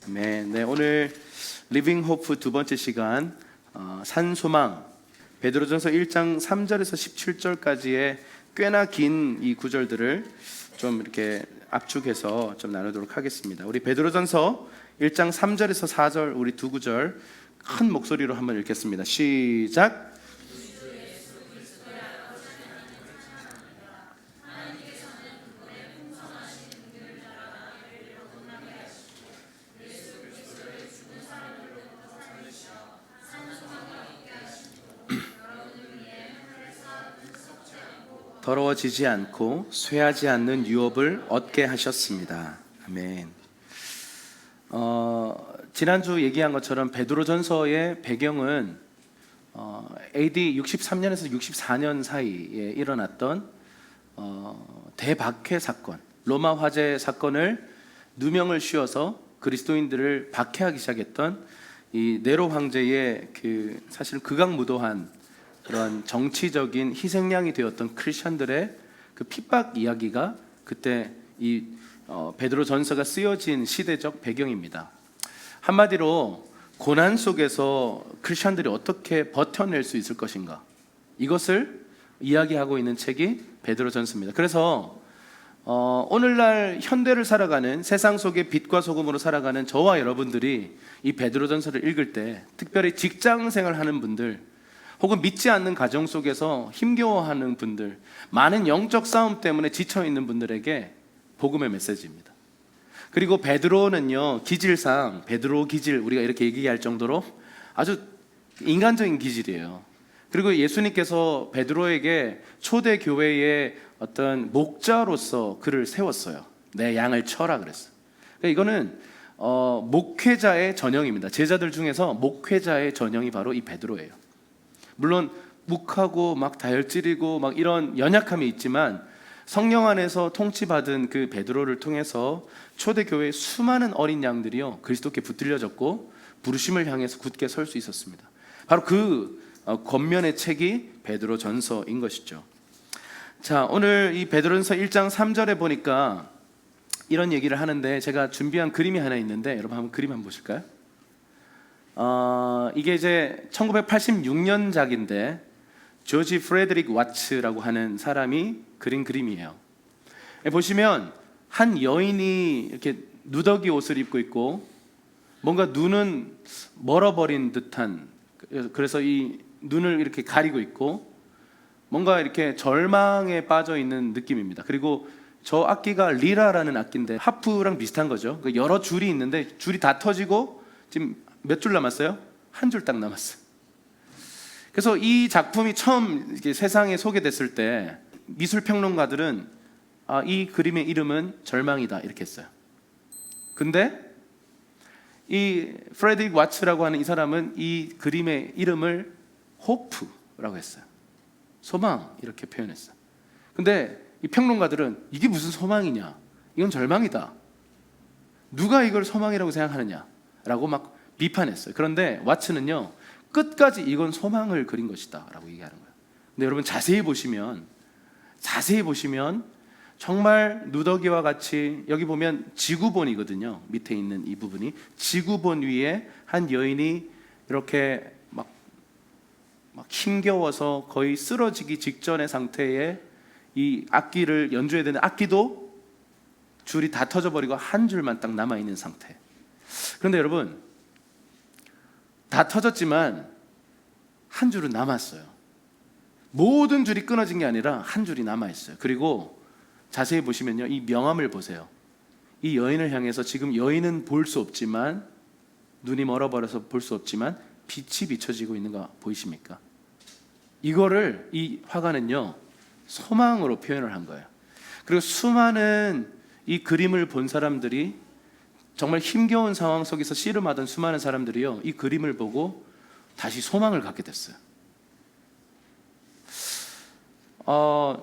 네, 오늘 리빙 호프 두 번째 시간 산소망 베드로전서 1장 3절에서 17절까지의 꽤나 긴 이 구절들을 좀 이렇게 압축해서 좀 나누도록 하겠습니다. 우리 베드로전서 1장 3절에서 4절 우리 두 구절 큰 목소리로 한번 읽겠습니다. 시작. 더러워지지 않고 쇠하지 않는 유업을 얻게 하셨습니다. 아멘. 지난주 얘기한 것처럼 베드로전서의 배경은 AD 63년에서 64년 사이에 일어났던 대박해 사건, 로마 화재 사건을 누명을 씌워서 그리스도인들을 박해하기 시작했던 이 네로 황제의 사실 극악무도한 그런 정치적인 희생양이 되었던 크리스천들의 그 핍박 이야기가 그때 이 베드로전서가 쓰여진 시대적 배경입니다. 한마디로 고난 속에서 크리스천들이 어떻게 버텨낼 수 있을 것인가, 이것을 이야기하고 있는 책이 베드로전서입니다. 그래서 오늘날 현대를 살아가는, 세상 속의 빛과 소금으로 살아가는 저와 여러분들이 이 베드로전서를 읽을 때, 특별히 직장생활 하는 분들, 혹은 믿지 않는 가정 속에서 힘겨워하는 분들, 많은 영적 싸움 때문에 지쳐있는 분들에게 복음의 메시지입니다. 그리고 베드로는요, 기질상 베드로 기질, 우리가 이렇게 얘기할 정도로 아주 인간적인 기질이에요. 그리고 예수님께서 베드로에게 초대 교회의 어떤 목자로서 그를 세웠어요. 내 양을 쳐라 그랬어요. 그러니까 이거는 목회자의 전형입니다. 제자들 중에서 목회자의 전형이 바로 이 베드로예요. 물론 묵하고 막 다혈질이고 막 이런 연약함이 있지만 성령 안에서 통치받은 그 베드로를 통해서 초대교회의 수많은 어린 양들이요 그리스도께 붙들려졌고 부르심을 향해서 굳게 설 수 있었습니다. 바로 그 겉면의 책이 베드로전서인 것이죠. 자, 오늘 이 베드로전서 1장 3절에 보니까 이런 얘기를 하는데, 제가 준비한 그림이 하나 있는데 여러분 한번 그림 한번 보실까요? 이게 이제 1986년작인데 조지 프레드릭 와츠라고 하는 사람이 그린 그림이에요. 보시면 한 여인이 이렇게 누더기 옷을 입고 있고, 뭔가 눈은 멀어버린 듯한, 그래서 이 눈을 이렇게 가리고 있고 뭔가 이렇게 절망에 빠져 있는 느낌입니다. 그리고 저 악기가 리라라는 악기인데 하프랑 비슷한 거죠. 여러 줄이 있는데 줄이 다 터지고 지금 몇 줄 남았어요? 한 줄 딱 남았어요. 그래서 이 작품이 처음 이렇게 세상에 소개됐을 때 미술평론가들은 이 그림의 이름은 절망이다 이렇게 했어요. 근데 이 프레드릭 와츠라고 하는 이 사람은 이 그림의 이름을 호프라고 했어요. 소망 이렇게 표현했어요. 근데 이 평론가들은 이게 무슨 소망이냐, 이건 절망이다, 누가 이걸 소망이라고 생각하느냐 라고 막 비판했어요. 그런데 와츠는요 끝까지 이건 소망을 그린 것이다 라고 얘기하는 거예요. 근데 여러분 자세히 보시면 정말 누더기와 같이, 여기 보면 지구본이거든요. 밑에 있는 이 부분이 지구본 위에 한 여인이 이렇게 막 힘겨워서 거의 쓰러지기 직전의 상태에 이 악기를 연주해야 되는 악기도 줄이 다 터져버리고 한 줄만 딱 남아있는 상태. 그런데 여러분, 다 터졌지만 한 줄은 남았어요. 모든 줄이 끊어진 게 아니라 한 줄이 남아있어요. 그리고 자세히 보시면요, 이 명암을 보세요. 이 여인을 향해서 지금 여인은 볼 수 없지만, 눈이 멀어버려서 볼 수 없지만 빛이 비춰지고 있는 거 보이십니까? 이거를 이 화가는요 소망으로 표현을 한 거예요. 그리고 수많은 이 그림을 본 사람들이, 정말 힘겨운 상황 속에서 씨름하던 수많은 사람들이요 이 그림을 보고 다시 소망을 갖게 됐어요.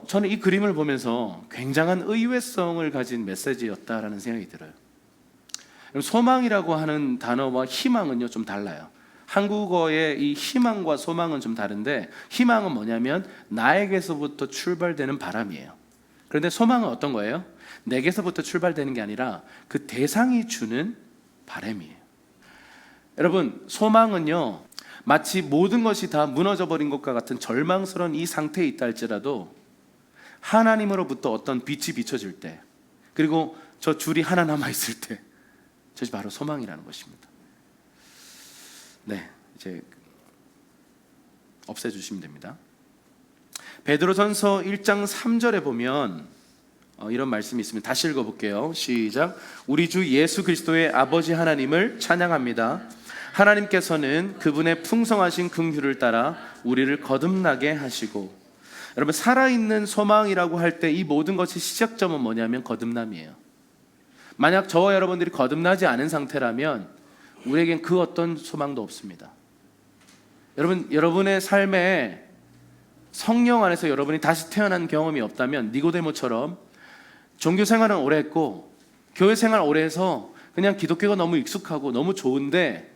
저는 이 그림을 보면서 굉장한 의외성을 가진 메시지였다라는 생각이 들어요. 소망이라고 하는 단어와 희망은요 좀 달라요. 한국어의 이 희망과 소망은 좀 다른데, 희망은 뭐냐면 나에게서부터 출발되는 바람이에요. 그런데 소망은 어떤 거예요? 내게서부터 출발되는 게 아니라 그 대상이 주는 바람이에요. 여러분, 소망은요, 마치 모든 것이 다 무너져버린 것과 같은 절망스러운 이 상태에 있다 할지라도 하나님으로부터 어떤 빛이 비춰질 때, 그리고 저 줄이 하나 남아있을 때, 저것이 바로 소망이라는 것입니다. 네, 이제 없애주시면 됩니다. 베드로전서 1장 3절에 보면 이런 말씀이 있습니다. 다시 읽어볼게요. 시작. 우리 주 예수 그리스도의 아버지 하나님을 찬양합니다. 하나님께서는 그분의 풍성하신 긍휼을 따라 우리를 거듭나게 하시고. 여러분, 살아있는 소망이라고 할 때 이 모든 것의 시작점은 뭐냐면 거듭남이에요. 만약 저와 여러분들이 거듭나지 않은 상태라면 우리에겐 그 어떤 소망도 없습니다. 여러분의 삶에 성령 안에서 여러분이 다시 태어난 경험이 없다면 니고데모처럼 종교 생활은 오래 했고 교회 생활 오래 해서 그냥 기독교가 너무 익숙하고 너무 좋은데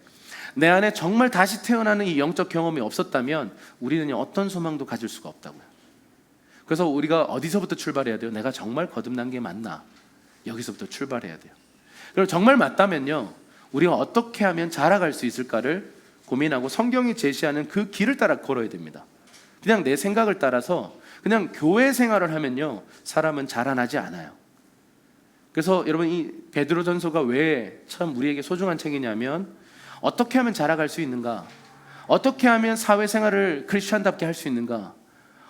내 안에 정말 다시 태어나는 이 영적 경험이 없었다면 우리는 어떤 소망도 가질 수가 없다고요. 그래서 우리가 어디서부터 출발해야 돼요? 내가 정말 거듭난 게 맞나? 여기서부터 출발해야 돼요. 그리고 정말 맞다면요, 우리가 어떻게 하면 자라갈 수 있을까를 고민하고 성경이 제시하는 그 길을 따라 걸어야 됩니다. 그냥 내 생각을 따라서 그냥 교회 생활을 하면요, 사람은 자라나지 않아요. 그래서 여러분, 이 베드로전서가 왜 참 우리에게 소중한 책이냐면, 어떻게 하면 자라갈 수 있는가? 어떻게 하면 사회생활을 크리스찬답게 할 수 있는가?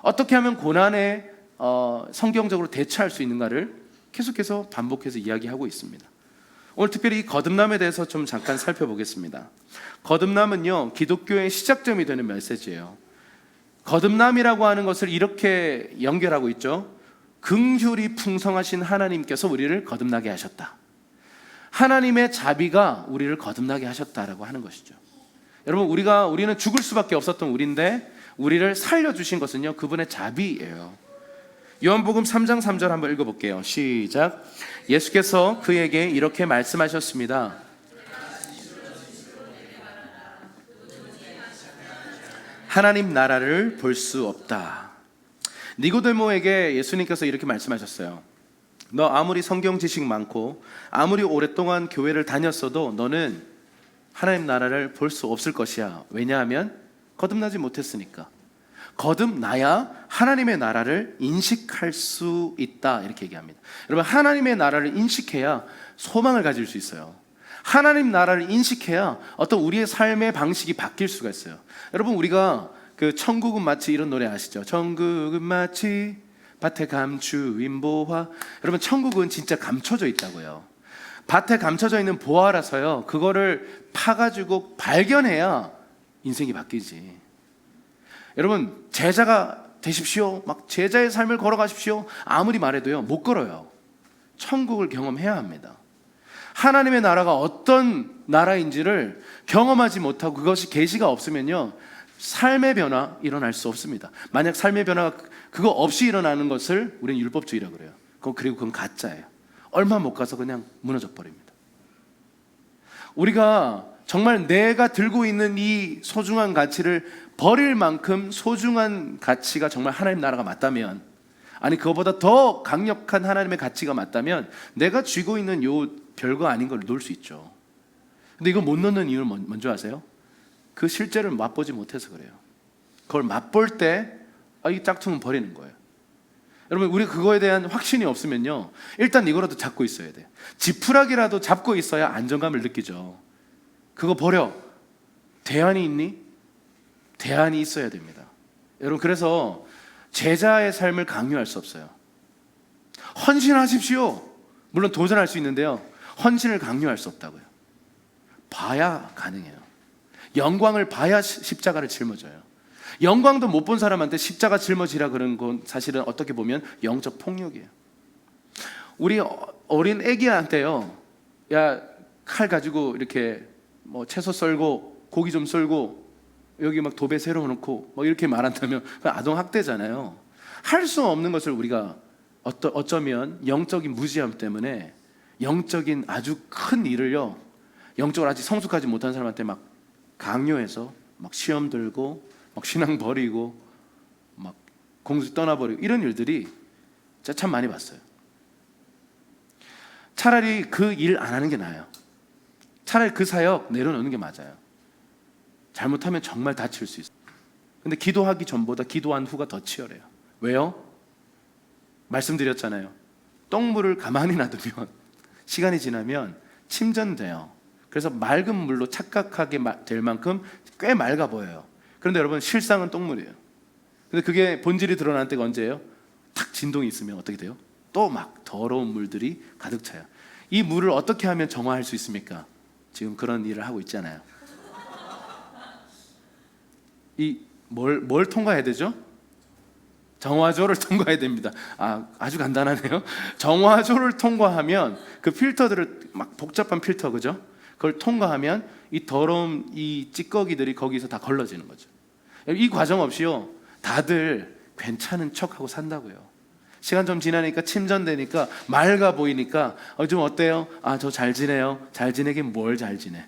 어떻게 하면 고난에 성경적으로 대처할 수 있는가를 계속해서 반복해서 이야기하고 있습니다. 오늘 특별히 이 거듭남에 대해서 좀 잠깐 살펴보겠습니다. 거듭남은요, 기독교의 시작점이 되는 메시지예요. 거듭남이라고 하는 것을 이렇게 연결하고 있죠. 긍휼이 풍성하신 하나님께서 우리를 거듭나게 하셨다. 하나님의 자비가 우리를 거듭나게 하셨다라고 하는 것이죠. 여러분, 우리는 죽을 수밖에 없었던 우리인데 우리를 살려주신 것은요, 그분의 자비예요. 요한복음 3장 3절 한번 읽어볼게요. 시작. 예수께서 그에게 이렇게 말씀하셨습니다. 하나님 나라를 볼 수 없다. 니고데모에게 예수님께서 이렇게 말씀하셨어요. 너 아무리 성경 지식 많고 아무리 오랫동안 교회를 다녔어도 너는 하나님 나라를 볼 수 없을 것이야. 왜냐하면 거듭나지 못했으니까. 거듭나야 하나님의 나라를 인식할 수 있다, 이렇게 얘기합니다. 여러분, 하나님의 나라를 인식해야 소망을 가질 수 있어요. 하나님 나라를 인식해야 어떤 우리의 삶의 방식이 바뀔 수가 있어요. 여러분, 우리가 그 천국은 마치 이런 노래 아시죠? 천국은 마치 밭에 감추인 보화. 여러분, 천국은 진짜 감춰져 있다고요. 밭에 감춰져 있는 보화라서요, 그거를 파가지고 발견해야 인생이 바뀌지. 여러분, 제자가 되십시오, 막 제자의 삶을 걸어가십시오, 아무리 말해도요 못 걸어요. 천국을 경험해야 합니다. 하나님의 나라가 어떤 나라인지를 경험하지 못하고 그것이 계시가 없으면요, 삶의 변화 일어날 수 없습니다. 만약 삶의 변화가 그거 없이 일어나는 것을 우리는 율법주의라고 그래요. 그리고 그건 가짜예요. 얼마 못 가서 그냥 무너져 버립니다. 우리가 정말 내가 들고 있는 이 소중한 가치를 버릴 만큼 소중한 가치가 정말 하나님 나라가 맞다면, 아니 그거보다 더 강력한 하나님의 가치가 맞다면 내가 쥐고 있는 요 별거 아닌 걸 놓을 수 있죠. 근데 이거 못 놓는 이유를 먼저 아세요? 그 실제를 맛보지 못해서 그래요. 그걸 맛볼 때 이 짝퉁은 버리는 거예요. 여러분, 우리 그거에 대한 확신이 없으면요, 일단 이거라도 잡고 있어야 돼. 지푸라기라도 잡고 있어야 안정감을 느끼죠. 그거 버려. 대안이 있니? 대안이 있어야 됩니다. 여러분, 그래서 제자의 삶을 강요할 수 없어요. 헌신하십시오. 물론 도전할 수 있는데요, 헌신을 강요할 수 없다고요. 봐야 가능해요. 영광을 봐야 십자가를 짊어져요. 영광도 못 본 사람한테 십자가 짊어지라 그런 건 사실은 어떻게 보면 영적 폭력이에요. 우리 어린 애기한테요, 야, 칼 가지고 이렇게 뭐 채소 썰고 고기 좀 썰고 여기 막 도배 새로 넣고 뭐 이렇게 말한다면 아동 학대잖아요. 할 수 없는 것을 우리가 어쩌면 영적인 무지함 때문에 영적인 아주 큰 일을요, 영적으로 아직 성숙하지 못한 사람한테 막 강요해서 막 시험 들고 막 신앙 버리고 막 공수 떠나버리고 이런 일들이 진짜 참 많이 봤어요. 차라리 그 일 안 하는 게 나아요. 차라리 그 사역 내려놓는 게 맞아요. 잘못하면 정말 다칠 수 있어요. 근데 기도하기 전보다 기도한 후가 더 치열해요. 왜요? 말씀드렸잖아요. 똥물을 가만히 놔두면 시간이 지나면 침전돼요. 그래서 맑은 물로 착각하게 될 만큼 꽤 맑아 보여요. 그런데 여러분, 실상은 똥물이에요. 근데 그게 본질이 드러날 때가 언제예요? 탁 진동이 있으면 어떻게 돼요? 또 막 더러운 물들이 가득 차요. 이 물을 어떻게 하면 정화할 수 있습니까? 지금 그런 일을 하고 있잖아요. 뭘 통과해야 되죠? 정화조를 통과해야 됩니다. 아주 간단하네요. 정화조를 통과하면 그 필터들을 막 복잡한 필터, 그죠? 그걸 통과하면 이 더러운 이 찌꺼기들이 거기서 다 걸러지는 거죠. 이 과정 없이요, 다들 괜찮은 척하고 산다고요. 시간 좀 지나니까 침전되니까 맑아 보이니까 좀 어때요? 저 잘 지내요. 잘 지내긴 뭘 잘 지내.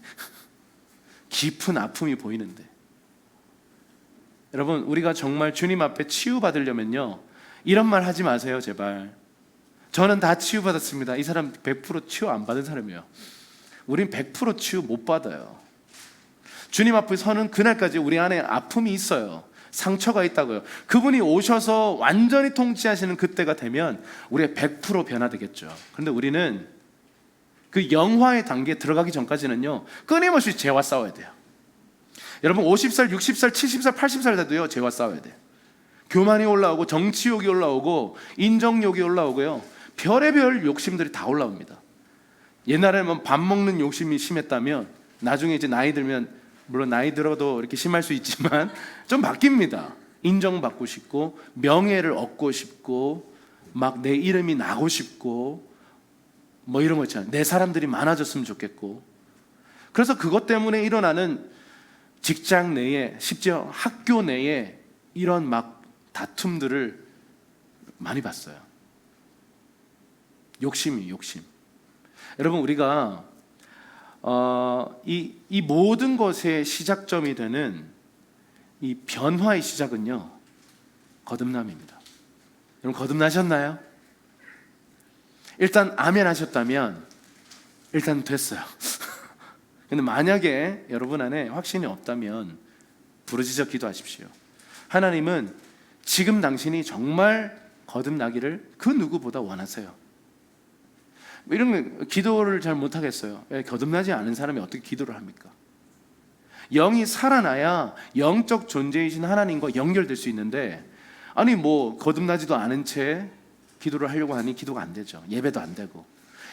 깊은 아픔이 보이는데. 여러분, 우리가 정말 주님 앞에 치유받으려면요, 이런 말 하지 마세요, 제발. 저는 다 치유받았습니다. 이 사람 100% 치유 안 받은 사람이에요. 우린 100% 치유 못 받아요. 주님 앞에 서는 그날까지 우리 안에 아픔이 있어요. 상처가 있다고요. 그분이 오셔서 완전히 통치하시는 그때가 되면 우리가 100% 변화되겠죠. 그런데 우리는 그 영화의 단계에 들어가기 전까지는요, 끊임없이 죄와 싸워야 돼요. 여러분, 50살, 60살, 70살, 80살 돼도요, 죄와 싸워야 돼요. 교만이 올라오고, 정치욕이 올라오고, 인정욕이 올라오고요, 별의별 욕심들이 다 올라옵니다. 옛날에는 밥 먹는 욕심이 심했다면 나중에 이제 나이 들면, 물론 나이 들어도 이렇게 심할 수 있지만 좀 바뀝니다. 인정받고 싶고, 명예를 얻고 싶고, 막 내 이름이 나고 싶고, 뭐 이런 거 있잖아요. 내 사람들이 많아졌으면 좋겠고. 그래서 그것 때문에 일어나는 직장 내에, 심지어 학교 내에 이런 막 다툼들을 많이 봤어요. 욕심. 여러분, 우리가 이 모든 것의 시작점이 되는 이 변화의 시작은요, 거듭남입니다. 여러분, 거듭나셨나요? 일단 아멘 하셨다면 일단 됐어요. 근데 만약에 여러분 안에 확신이 없다면 부르짖어 기도하십시오. 하나님은 지금 당신이 정말 거듭나기를 그 누구보다 원하세요. 이런 기도를 잘 못하겠어요. 거듭나지 않은 사람이 어떻게 기도를 합니까? 영이 살아나야 영적 존재이신 하나님과 연결될 수 있는데, 아니 뭐 거듭나지도 않은 채 기도를 하려고 하니 기도가 안 되죠. 예배도 안 되고,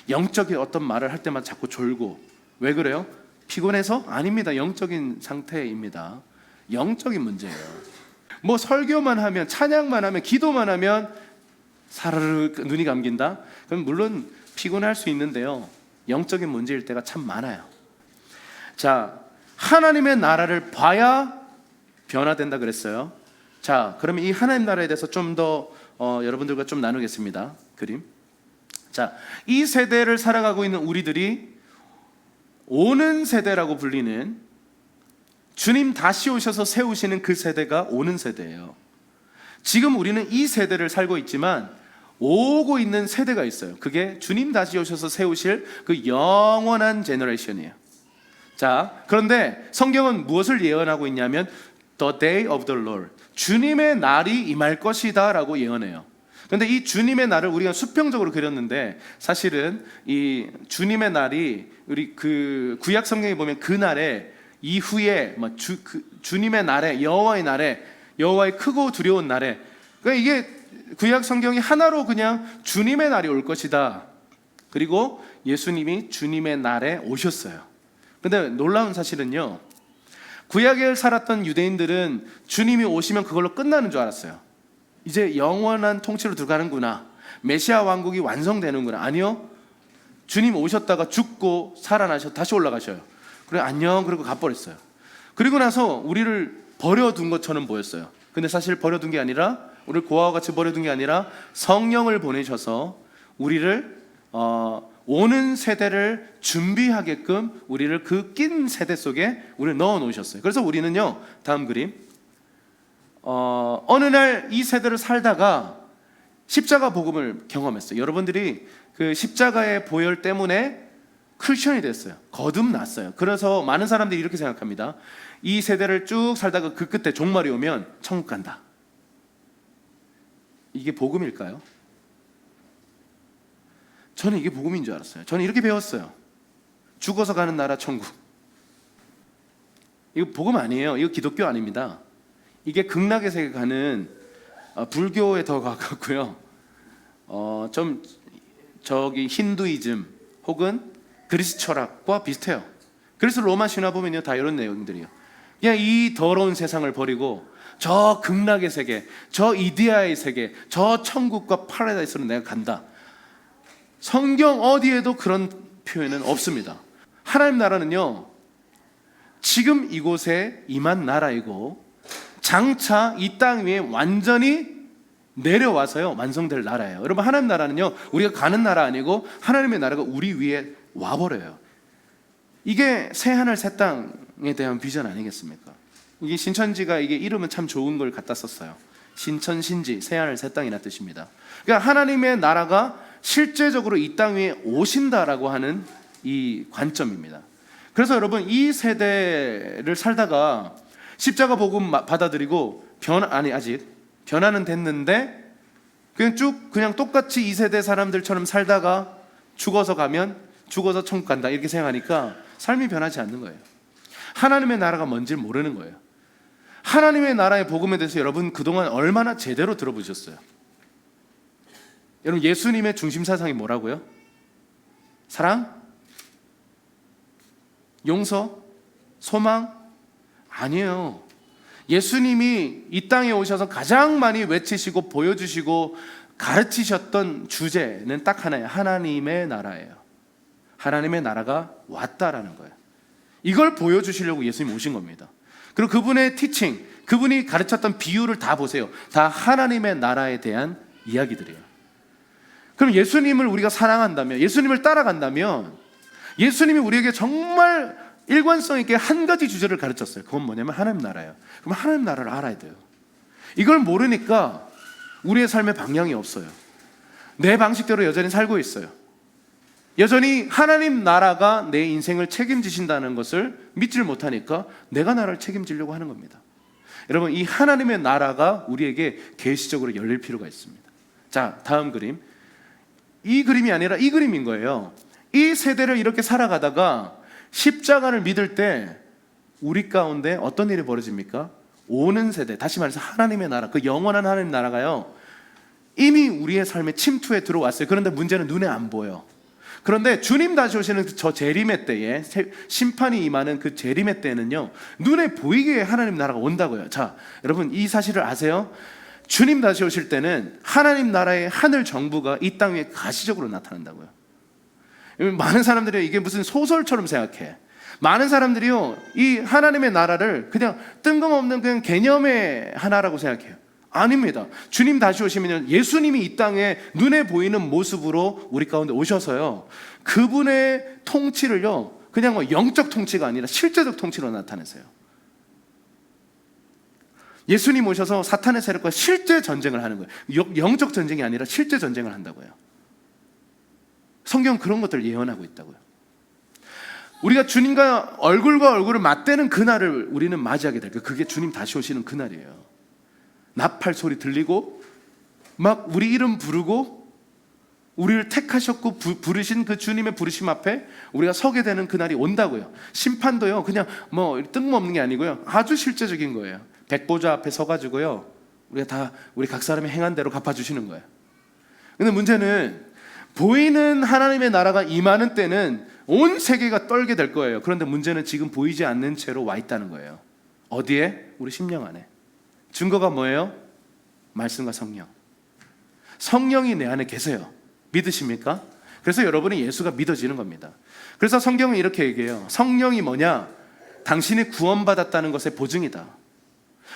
영적인 어떤 말을 할 때마다 자꾸 졸고. 왜 그래요? 피곤해서? 아닙니다. 영적인 상태입니다. 영적인 문제예요. 뭐 설교만 하면, 찬양만 하면, 기도만 하면 사르르 눈이 감긴다? 그럼 물론 피곤할 수 있는데요, 영적인 문제일 때가 참 많아요. 자, 하나님의 나라를 봐야 변화된다 그랬어요. 자, 그러면 이 하나님 나라에 대해서 좀 더 여러분들과 좀 나누겠습니다. 그림. 자, 이 세대를 살아가고 있는 우리들이 오는 세대라고 불리는, 주님 다시 오셔서 세우시는 그 세대가 오는 세대예요. 지금 우리는 이 세대를 살고 있지만 오고 있는 세대가 있어요. 그게 주님 다시 오셔서 세우실 그 영원한 제너레이션이에요. 자, 그런데 성경은 무엇을 예언하고 있냐면 The day of the Lord, 주님의 날이 임할 것이다 라고 예언해요. 그런데 이 주님의 날을 우리가 수평적으로 그렸는데, 사실은 이 주님의 날이 우리 그 구약 성경에 보면 그 날에 이후에 주님의 날에, 여호와의 날에, 여호와의 크고 두려운 날에, 그러니까 이게 구약 성경이 하나로 그냥 주님의 날이 올 것이다. 그리고 예수님이 주님의 날에 오셨어요. 근데 놀라운 사실은요, 구약에 살았던 유대인들은 주님이 오시면 그걸로 끝나는 줄 알았어요. 이제 영원한 통치로 들어가는구나, 메시아 왕국이 완성되는구나. 아니요, 주님 오셨다가 죽고 살아나셔 다시 올라가셔요. 그래 안녕 그러고 가버렸어요. 그리고 나서 우리를 버려둔 것처럼 보였어요. 근데 사실 버려둔 게 아니라, 우리를 고아와 같이 버려둔 게 아니라 성령을 보내셔서 우리를 오는 세대를 준비하게끔 우리를 그 낀 세대 속에 우리를 넣어 놓으셨어요. 그래서 우리는요, 다음 그림, 어느 날 이 세대를 살다가 십자가 복음을 경험했어요. 여러분들이 그 십자가의 보혈 때문에 크리스천이 됐어요. 거듭났어요. 그래서 많은 사람들이 이렇게 생각합니다. 이 세대를 쭉 살다가 그 끝에 종말이 오면 천국 간다. 이게 복음일까요? 저는 이게 복음인 줄 알았어요. 저는 이렇게 배웠어요. 죽어서 가는 나라 천국. 이거 복음 아니에요. 이거 기독교 아닙니다. 이게 극락의 세계 가는 불교에 더 가깝고요. 좀 저기 힌두이즘 혹은 그리스 철학과 비슷해요. 그래서 로마 신화 보면요, 다 이런 내용들이에요. 그냥 이 더러운 세상을 버리고 저 극락의 세계, 저 이데아의 세계, 저 천국과 파라다이스로 내가 간다. 성경 어디에도 그런 표현은 없습니다. 하나님 나라는요, 지금 이곳에 임한 나라이고 장차 이 땅 위에 완전히 내려와서요 완성될 나라예요. 여러분, 하나님 나라는요 우리가 가는 나라 아니고 하나님의 나라가 우리 위에 와버려요. 이게 새하늘 새 땅에 대한 비전 아니겠습니까? 이게 신천지가 이게 이름은 참 좋은 걸 갖다 썼어요. 신천신지, 새하늘 새 땅이라는 뜻입니다. 그러니까 하나님의 나라가 실제적으로 이 땅 위에 오신다라고 하는 이 관점입니다. 그래서 여러분, 이 세대를 살다가 십자가 복음 받아들이고 아직 변화는 됐는데 그냥 똑같이 이 세대 사람들처럼 살다가 죽어서 천국 간다 이렇게 생각하니까 삶이 변하지 않는 거예요. 하나님의 나라가 뭔지 모르는 거예요. 하나님의 나라의 복음에 대해서 여러분 그동안 얼마나 제대로 들어보셨어요? 여러분, 예수님의 중심 사상이 뭐라고요? 사랑? 용서? 소망? 아니에요. 예수님이 이 땅에 오셔서 가장 많이 외치시고 보여주시고 가르치셨던 주제는 딱 하나예요. 하나님의 나라예요. 하나님의 나라가 왔다라는 거예요. 이걸 보여주시려고 예수님이 오신 겁니다. 그리고 그분의 티칭, 그분이 가르쳤던 비유를 다 보세요. 다 하나님의 나라에 대한 이야기들이에요. 그럼 예수님을 우리가 사랑한다면, 예수님을 따라간다면, 예수님이 우리에게 정말 일관성 있게 한 가지 주제를 가르쳤어요. 그건 뭐냐면 하나님 나라예요. 그럼 하나님 나라를 알아야 돼요. 이걸 모르니까 우리의 삶의 방향이 없어요. 내 방식대로 여전히 살고 있어요. 여전히 하나님 나라가 내 인생을 책임지신다는 것을 믿지를 못하니까 내가 나라를 책임지려고 하는 겁니다. 여러분, 이 하나님의 나라가 우리에게 계시적으로 열릴 필요가 있습니다. 자, 다음 그림. 이 그림이 아니라 이 그림인 거예요. 이 세대를 이렇게 살아가다가 십자가를 믿을 때 우리 가운데 어떤 일이 벌어집니까? 오는 세대, 다시 말해서 하나님의 나라, 그 영원한 하나님 나라가요 이미 우리의 삶에 침투해 들어왔어요. 그런데 문제는 눈에 안 보여. 그런데 주님 다시 오시는 저 재림의 때에, 심판이 임하는 그 재림의 때는요 눈에 보이게 하나님 나라가 온다고요. 자, 여러분, 이 사실을 아세요? 주님 다시 오실 때는 하나님 나라의 하늘 정부가 이 땅 위에 가시적으로 나타난다고요. 많은 사람들이 이게 무슨 소설처럼 생각해. 많은 사람들이요 이 하나님의 나라를 그냥 뜬금없는 그냥 개념의 하나라고 생각해요. 아닙니다. 주님 다시 오시면 예수님이 이 땅에 눈에 보이는 모습으로 우리 가운데 오셔서요 그분의 통치를요 그냥 뭐 영적 통치가 아니라 실제적 통치로 나타내세요. 예수님 오셔서 사탄의 세력과 실제 전쟁을 하는 거예요. 영적 전쟁이 아니라 실제 전쟁을 한다고요. 성경은 그런 것들을 예언하고 있다고요. 우리가 주님과 얼굴을 맞대는 그날을 우리는 맞이하게 될 거예요. 그게 주님 다시 오시는 그날이에요. 나팔 소리 들리고 막 우리 이름 부르고 우리를 택하셨고 부르신 그 주님의 부르심 앞에 우리가 서게 되는 그날이 온다고요. 심판도요 그냥 뭐 뜬금없는 게 아니고요 아주 실제적인 거예요. 백보자 앞에 서가지고요 우리 각 사람이 행한 대로 갚아주시는 거예요. 근데 문제는 보이는 하나님의 나라가 임하는 때는 온 세계가 떨게 될 거예요. 그런데 문제는 지금 보이지 않는 채로 와 있다는 거예요. 어디에? 우리 심령 안에. 증거가 뭐예요? 말씀과 성령. 성령이 내 안에 계세요. 믿으십니까? 그래서 여러분이 예수가 믿어지는 겁니다. 그래서 성경은 이렇게 얘기해요. 성령이 뭐냐? 당신이 구원받았다는 것의 보증이다.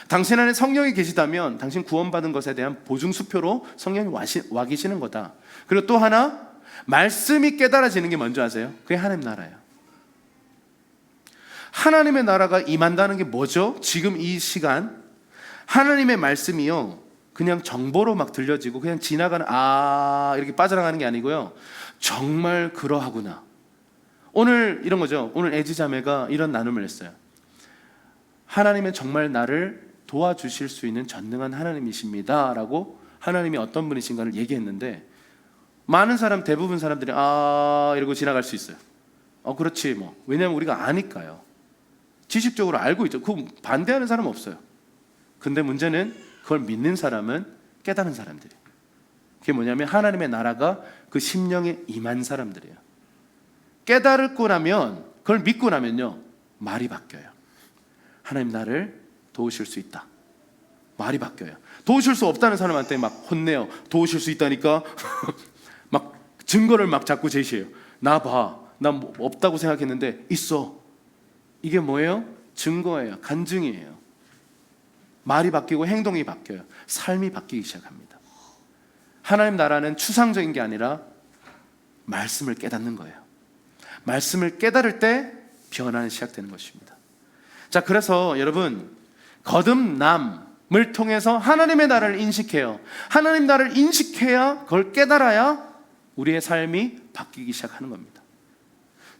당신 안에 성령이 계시다면 당신 구원받은 것에 대한 보증수표로 성령이 와 계시는 거다. 그리고 또 하나, 말씀이 깨달아지는 게 뭔지 아세요? 그게 하나님 나라예요. 하나님의 나라가 임한다는 게 뭐죠? 지금 이 시간 하나님의 말씀이요 그냥 정보로 막 들려지고 그냥 지나가는 이렇게 빠져나가는 게 아니고요 정말 그러하구나, 오늘 이런 거죠. 오늘 애지자매가 이런 나눔을 했어요. 하나님은 정말 나를 도와주실 수 있는 전능한 하나님이십니다 라고 하나님이 어떤 분이신가를 얘기했는데, 많은 사람, 대부분 사람들이 이러고 지나갈 수 있어요. 그렇지 뭐. 왜냐하면 우리가 아니까요. 지식적으로 알고 있죠. 그 반대하는 사람은 없어요. 근데 문제는 그걸 믿는 사람은 깨달은 사람들이에요. 그게 뭐냐면 하나님의 나라가 그 심령에 임한 사람들이에요. 깨달고 나면, 그걸 믿고 나면요, 말이 바뀌어요. 하나님 나를 도우실 수 있다. 말이 바뀌어요. 도우실 수 없다는 사람한테 막 혼내요. 도우실 수 있다니까. 막 증거를 막 자꾸 제시해요. 나 봐. 나 뭐 없다고 생각했는데 있어. 이게 뭐예요? 증거예요. 간증이에요. 말이 바뀌고 행동이 바뀌어요. 삶이 바뀌기 시작합니다. 하나님 나라는 추상적인 게 아니라 말씀을 깨닫는 거예요. 말씀을 깨달을 때 변화는 시작되는 것입니다. 자, 그래서 여러분, 거듭남을 통해서 하나님의 나라를 인식해요. 하나님 나라를 인식해야, 그걸 깨달아야 우리의 삶이 바뀌기 시작하는 겁니다.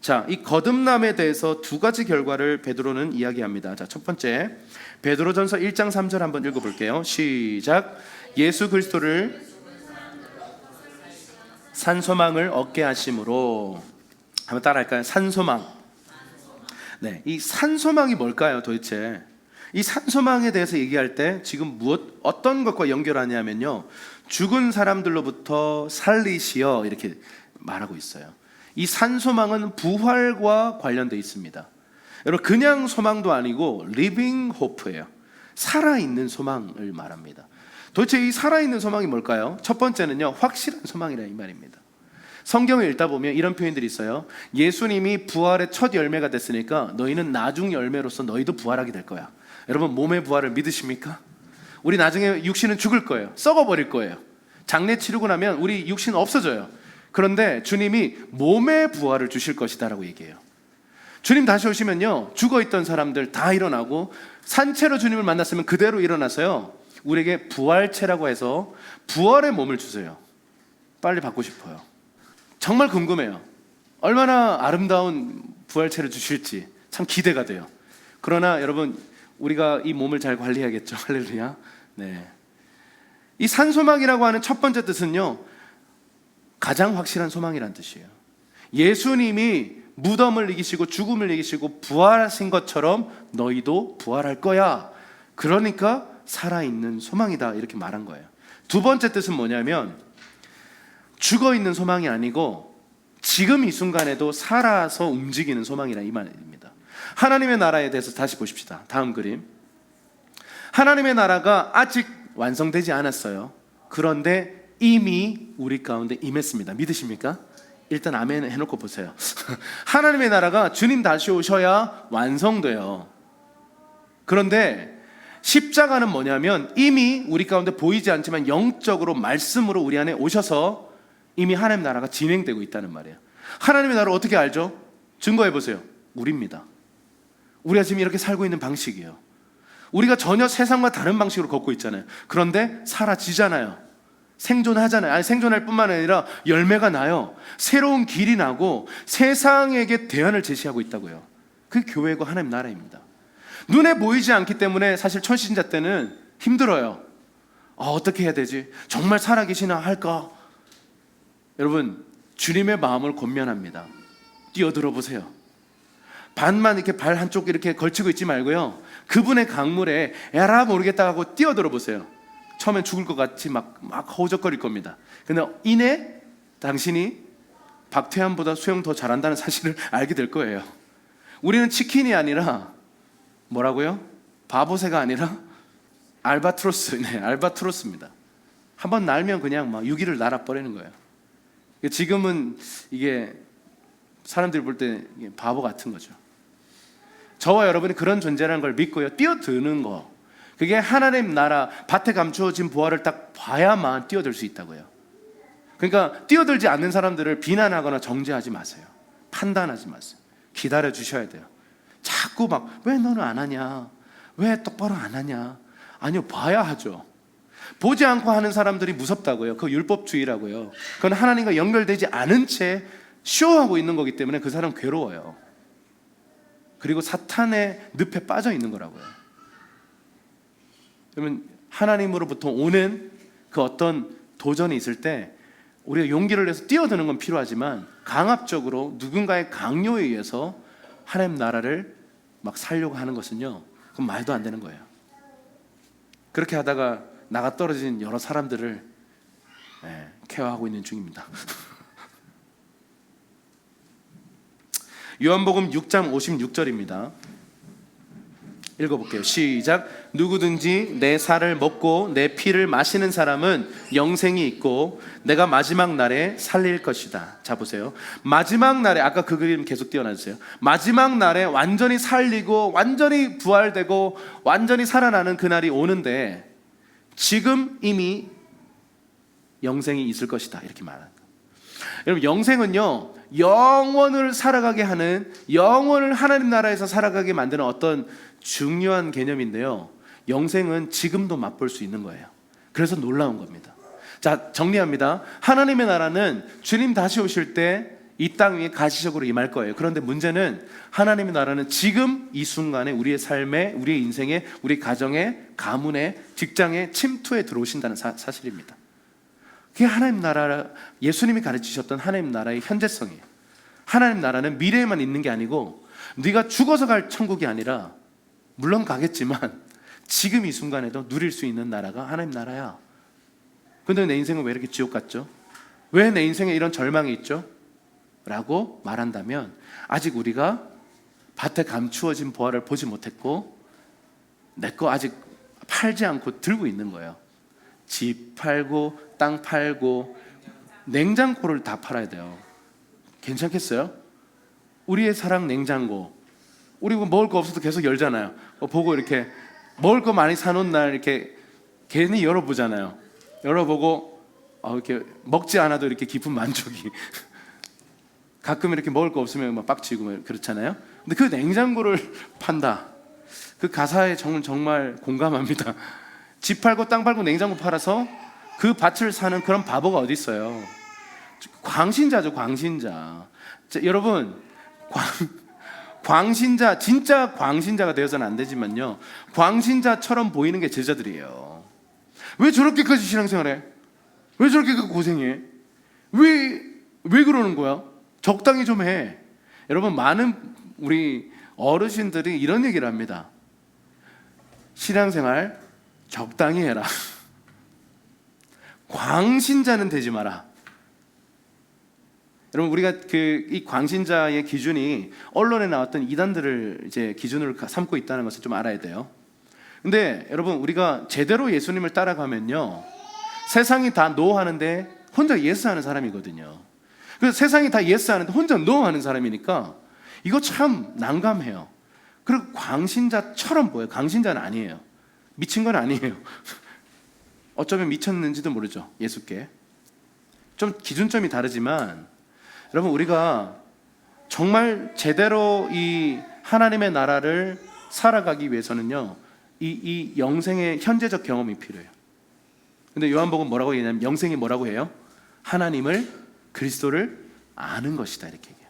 자, 이 거듭남에 대해서 두 가지 결과를 베드로는 이야기합니다. 자, 첫 번째, 베드로전서 1장 3절 한번 읽어볼게요. 시작. 예수 그리스도를 산소망을 얻게 하심으로. 한번 따라할까요? 산소망. 네, 이 산소망이 뭘까요, 도대체? 이 산소망에 대해서 얘기할 때 지금 어떤 것과 연결하냐면요, 죽은 사람들로부터 살리시어, 이렇게 말하고 있어요. 이 산소망은 부활과 관련되어 있습니다. 여러분, 그냥 소망도 아니고 living hope예요. 살아있는 소망을 말합니다. 도대체 이 살아있는 소망이 뭘까요? 첫 번째는요, 확실한 소망이라 이 말입니다. 성경을 읽다 보면 이런 표현들이 있어요. 예수님이 부활의 첫 열매가 됐으니까 너희는 나중 열매로서 너희도 부활하게 될 거야. 여러분, 몸의 부활을 믿으십니까? 우리 나중에 육신은 죽을 거예요. 썩어버릴 거예요. 장례 치르고 나면 우리 육신은 없어져요. 그런데 주님이 몸의 부활을 주실 것이다라고 얘기해요. 주님 다시 오시면요, 죽어있던 사람들 다 일어나고, 산채로 주님을 만났으면 그대로 일어나서요, 우리에게 부활체라고 해서 부활의 몸을 주세요. 빨리 받고 싶어요. 정말 궁금해요. 얼마나 아름다운 부활체를 주실지 참 기대가 돼요. 그러나 여러분, 우리가 이 몸을 잘 관리해야겠죠. 할렐루야. 네. 이 산소망이라고 하는 첫 번째 뜻은요, 가장 확실한 소망이란 뜻이에요. 예수님이 무덤을 이기시고 죽음을 이기시고 부활하신 것처럼 너희도 부활할 거야. 그러니까 살아있는 소망이다, 이렇게 말한 거예요. 두 번째 뜻은 뭐냐면, 죽어있는 소망이 아니고 지금 이 순간에도 살아서 움직이는 소망이라 이 말입니다. 하나님의 나라에 대해서 다시 보십시다. 다음 그림. 하나님의 나라가 아직 완성되지 않았어요. 그런데 이미 우리 가운데 임했습니다. 믿으십니까? 일단 아멘 해놓고 보세요. 하나님의 나라가 주님 다시 오셔야 완성돼요. 그런데 십자가는 뭐냐면, 이미 우리 가운데 보이지 않지만 영적으로 말씀으로 우리 안에 오셔서 이미 하나님의 나라가 진행되고 있다는 말이에요. 하나님의 나라를 어떻게 알죠? 증거해 보세요. 우리입니다. 우리가 지금 이렇게 살고 있는 방식이에요. 우리가 전혀 세상과 다른 방식으로 걷고 있잖아요. 그런데 사라지잖아요. 생존하잖아요. 아니, 생존할 뿐만 아니라 열매가 나요. 새로운 길이 나고 세상에게 대안을 제시하고 있다고요. 그게 교회고 하나님 나라입니다. 눈에 보이지 않기 때문에 사실 초신자 때는 힘들어요. 어떻게 해야 되지? 정말 살아계시나 할까? 여러분, 주님의 마음을 권면합니다. 뛰어들어 보세요. 반만 이렇게 발 한쪽 이렇게 걸치고 있지 말고요, 그분의 강물에 에라 모르겠다 하고 뛰어들어 보세요. 처음엔 죽을 것 같이 막 허우적거릴 겁니다. 근데 이내 당신이 박태환보다 수영 더 잘한다는 사실을 알게 될 거예요. 우리는 치킨이 아니라 뭐라고요? 바보새가 아니라 알바트로스. 네, 알바트로스입니다. 한번 날면 그냥 막 6일을 날아버리는 거예요. 지금은 이게 사람들이 볼 때 바보 같은 거죠. 저와 여러분이 그런 존재라는 걸 믿고요, 뛰어드는 거, 그게 하나님 나라 밭에 감추어진 부활을 딱 봐야만 뛰어들 수 있다고요. 그러니까 뛰어들지 않는 사람들을 비난하거나 정죄하지 마세요. 판단하지 마세요. 기다려 주셔야 돼요. 자꾸 막 왜 너는 안 하냐, 왜 똑바로 안 하냐. 아니요, 봐야 하죠. 보지 않고 하는 사람들이 무섭다고요. 그거 율법주의라고요. 그건 하나님과 연결되지 않은 채 쇼하고 있는 거기 때문에 그 사람 괴로워요. 그리고 사탄의 늪에 빠져 있는 거라고요. 그러면 하나님으로부터 오는 그 어떤 도전이 있을 때 우리가 용기를 내서 뛰어드는 건 필요하지만 강압적으로 누군가의 강요에 의해서 하나님 나라를 막 살려고 하는 것은요, 그건 말도 안 되는 거예요. 그렇게 하다가 나가 떨어진 여러 사람들을 케어하고 있는 중입니다. 요한복음 6장 56절입니다. 읽어볼게요. 시작. 누구든지 내 살을 먹고 내 피를 마시는 사람은 영생이 있고 내가 마지막 날에 살릴 것이다. 자 보세요. 마지막 날에, 아까 그 그림 계속 띄워놔주세요. 마지막 날에 완전히 살리고 완전히 부활되고 완전히 살아나는 그날이 오는데 지금 이미 영생이 있을 것이다, 이렇게 말합니다. 여러분, 영생은요, 영원을 살아가게 하는, 영원을 하나님 나라에서 살아가게 만드는 어떤 중요한 개념인데요, 영생은 지금도 맛볼 수 있는 거예요. 그래서 놀라운 겁니다. 자, 정리합니다. 하나님의 나라는 주님 다시 오실 때 이 땅 위에 가시적으로 임할 거예요. 그런데 문제는 하나님의 나라는 지금 이 순간에 우리의 삶에, 우리의 인생에, 우리 가정에, 가문에, 직장에, 침투에 들어오신다는 사실입니다. 그게 하나님 나라, 예수님이 가르치셨던 하나님 나라의 현재성이에요. 하나님 나라는 미래에만 있는 게 아니고 네가 죽어서 갈 천국이 아니라, 물론 가겠지만 지금 이 순간에도 누릴 수 있는 나라가 하나님 나라야. 근데 내 인생은 왜 이렇게 지옥 같죠? 왜 내 인생에 이런 절망이 있죠? 라고 말한다면 아직 우리가 밭에 감추어진 보화를 보지 못했고 내 거 아직 팔지 않고 들고 있는 거예요. 집 팔고 땅 팔고 냉장고를 다 팔아야 돼요. 괜찮겠어요? 우리의 사랑 냉장고, 우리 먹을 거 없어도 계속 열잖아요. 보고 이렇게 먹을 거 많이 사놓은 날 이렇게 괜히 열어보잖아요. 열어보고 이렇게 먹지 않아도 이렇게 깊은 만족이 가끔 이렇게 먹을 거 없으면 막 빡치고 그렇잖아요. 근데 그 냉장고를 판다, 그 가사에 정말 공감합니다. 집 팔고 땅 팔고 냉장고 팔아서 그 밭을 사는 그런 바보가 어디 있어요. 광신자죠, 광신자. 자, 여러분, 광신자, 진짜 광신자가 되어서는 안 되지만요, 광신자처럼 보이는 게 제자들이에요. 왜 저렇게까지 신앙생활해? 왜 저렇게 고생해? 왜 그러는 거야? 적당히 좀 해. 여러분, 많은 우리 어르신들이 이런 얘기를 합니다. 신앙생활 적당히 해라. 광신자는 되지 마라. 여러분, 우리가 이 광신자의 기준이 언론에 나왔던 이단들을 이제 기준으로 삼고 있다는 것을 좀 알아야 돼요. 근데 여러분, 우리가 제대로 예수님을 따라가면요, 세상이 다 노하는데 혼자 예스하는 사람이거든요. 그래서 세상이 다 예스하는데 혼자 노하는 사람이니까 이거 참 난감해요. 그리고 광신자처럼 보여요. 광신자는 아니에요. 미친 건 아니에요. 어쩌면 미쳤는지도 모르죠, 예수께. 좀 기준점이 다르지만 여러분, 우리가 정말 제대로 이 하나님의 나라를 살아가기 위해서는요, 이 영생의 현재적 경험이 필요해요. 근데 요한복음 뭐라고 얘기하냐면, 영생이 뭐라고 해요? 하나님을, 그리스도를 아는 것이다, 이렇게 얘기해요.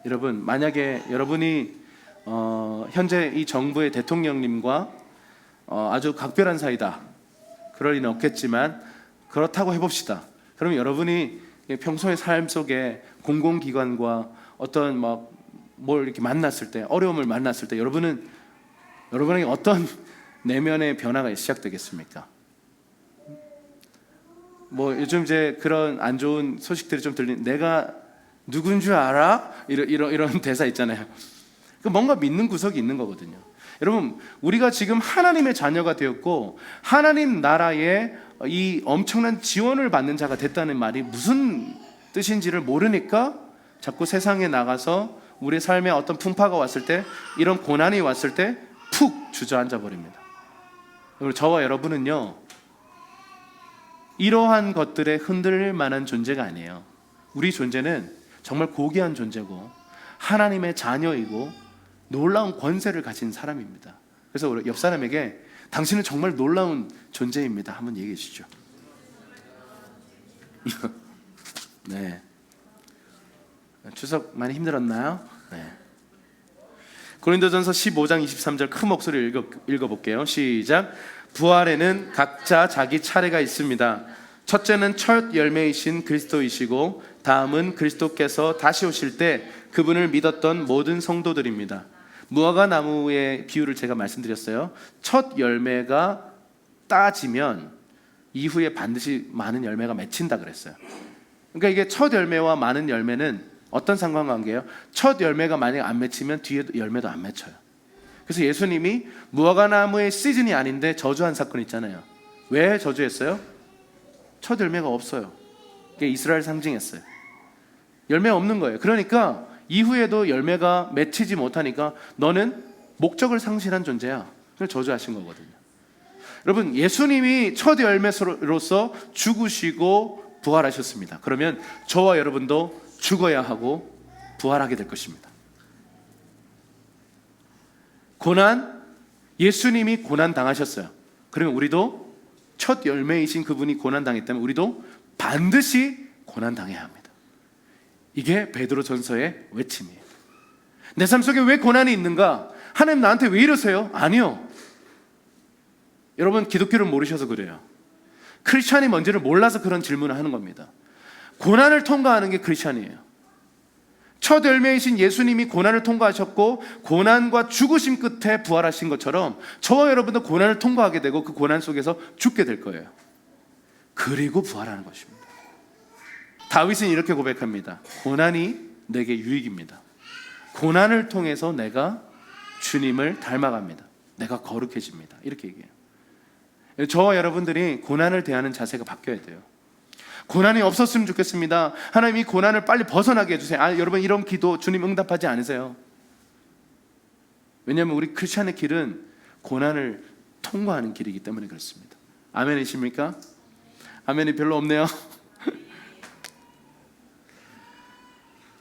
여러분, 만약에 여러분이 현재 이 정부의 대통령님과 아주 각별한 사이다, 그럴 리는 없겠지만 그렇다고 해봅시다. 그러면 여러분이 평소의 삶 속에 공공기관과 어떤 뭘 이렇게 만났을 때, 어려움을 만났을 때 여러분에게 어떤 내면의 변화가 시작되겠습니까? 요즘 이제 그런 안 좋은 소식들이 좀 내가 누군 줄 알아? 이런 대사 있잖아요. 뭔가 믿는 구석이 있는 거거든요. 여러분, 우리가 지금 하나님의 자녀가 되었고 하나님 나라의 이 엄청난 지원을 받는 자가 됐다는 말이 무슨 뜻인지를 모르니까 자꾸 세상에 나가서 우리의 삶에 어떤 풍파가 왔을 때, 이런 고난이 왔을 때 푹 주저앉아 버립니다. 그리고 저와 여러분은요, 이러한 것들에 흔들릴 만한 존재가 아니에요. 우리 존재는 정말 고귀한 존재고 하나님의 자녀이고 놀라운 권세를 가진 사람입니다. 그래서 우리 옆 사람에게 당신은 정말 놀라운 존재입니다 한번 얘기해 주시죠. 네. 추석 많이 힘들었나요? 네. 고린도전서 15장 23절 큰 목소리로 읽어볼게요. 시작. 부활에는 각자 자기 차례가 있습니다. 첫째는 첫 열매이신 그리스도이시고 다음은 그리스도께서 다시 오실 때 그분을 믿었던 모든 성도들입니다. 무화과 나무의 비유를 제가 말씀드렸어요. 첫 열매가 따지면 이후에 반드시 많은 열매가 맺힌다 그랬어요. 그러니까 이게 첫 열매와 많은 열매는 어떤 상관관계예요? 첫 열매가 만약 안 맺히면 뒤에 열매도 안 맺혀요. 그래서 예수님이 무화과 나무의 시즌이 아닌데 저주한 사건 있잖아요. 왜 저주했어요? 첫 열매가 없어요. 그게 이스라엘 상징했어요. 열매가 없는 거예요. 그러니까 이후에도 열매가 맺히지 못하니까 너는 목적을 상실한 존재야. 그래서 저주하신 거거든요. 여러분, 예수님이 첫 열매로서 죽으시고 부활하셨습니다. 그러면 저와 여러분도 죽어야 하고 부활하게 될 것입니다. 고난, 예수님이 고난 당하셨어요. 그러면 우리도 첫 열매이신 그분이 고난 당했다면 우리도 반드시 고난 당해야 합니다. 이게 베드로전서의 외침이에요. 내 삶 속에 왜 고난이 있는가? 하나님 나한테 왜 이러세요? 아니요. 여러분, 기독교를 모르셔서 그래요. 크리스찬이 뭔지를 몰라서 그런 질문을 하는 겁니다. 고난을 통과하는 게 크리스찬이에요. 첫 열매이신 예수님이 고난을 통과하셨고 고난과 죽으심 끝에 부활하신 것처럼 저와 여러분도 고난을 통과하게 되고 그 고난 속에서 죽게 될 거예요. 그리고 부활하는 것입니다. 다윗은 이렇게 고백합니다. 고난이 내게 유익입니다. 고난을 통해서 내가 주님을 닮아갑니다. 내가 거룩해집니다. 이렇게 얘기해요. 저와 여러분들이 고난을 대하는 자세가 바뀌어야 돼요. 고난이 없었으면 좋겠습니다. 하나님 이 고난을 빨리 벗어나게 해주세요. 여러분, 이런 기도 주님 응답하지 않으세요. 왜냐하면 우리 크리스찬의 길은 고난을 통과하는 길이기 때문에 그렇습니다. 아멘이십니까? 아멘이 별로 없네요.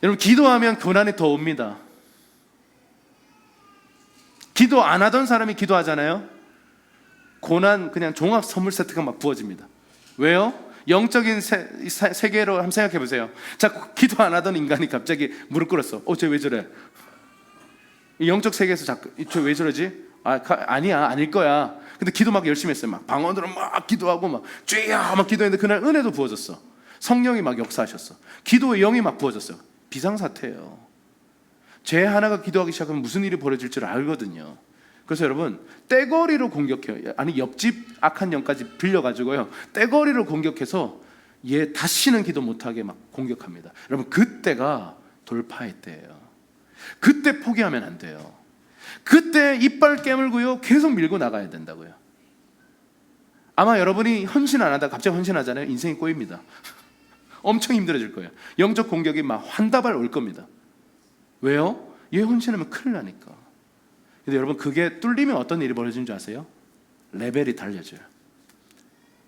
여러분, 기도하면 고난이 더 옵니다. 기도 안 하던 사람이 기도하잖아요. 고난 그냥 종합 선물 세트가 막 부어집니다. 왜요? 영적인 세계로 한번 생각해 보세요. 자, 기도 안 하던 인간이 갑자기 무릎 꿇었어. 쟤 왜 저래? 영적 세계에서 자꾸 쟤 왜 저러지? 아니야, 아닐 거야. 근데 기도 막 열심히 했어요. 막 방언으로 막 기도하고 막 주야 막 기도했는데 그날 은혜도 부어졌어. 성령이 막 역사하셨어. 기도의 영이 막 부어졌어요. 비상사태예요. 죄 하나가 기도하기 시작하면 무슨 일이 벌어질 줄 알거든요. 그래서 여러분, 떼거리로 공격해요. 아니, 옆집 악한 영까지 빌려가지고요, 떼거리로 공격해서 얘 다시는 기도 못하게 막 공격합니다. 여러분, 그때가 돌파의 때예요. 그때 포기하면 안 돼요. 그때 이빨 깨물고요, 계속 밀고 나가야 된다고요. 아마 여러분이 헌신 안 하다가 갑자기 헌신하잖아요. 인생이 꼬입니다. 엄청 힘들어질 거예요. 영적 공격이 막 한다발 올 겁니다. 왜요? 얘 헌신하면 큰일 나니까. 근데 여러분, 그게 뚫리면 어떤 일이 벌어지는 줄 아세요? 레벨이 달려져요.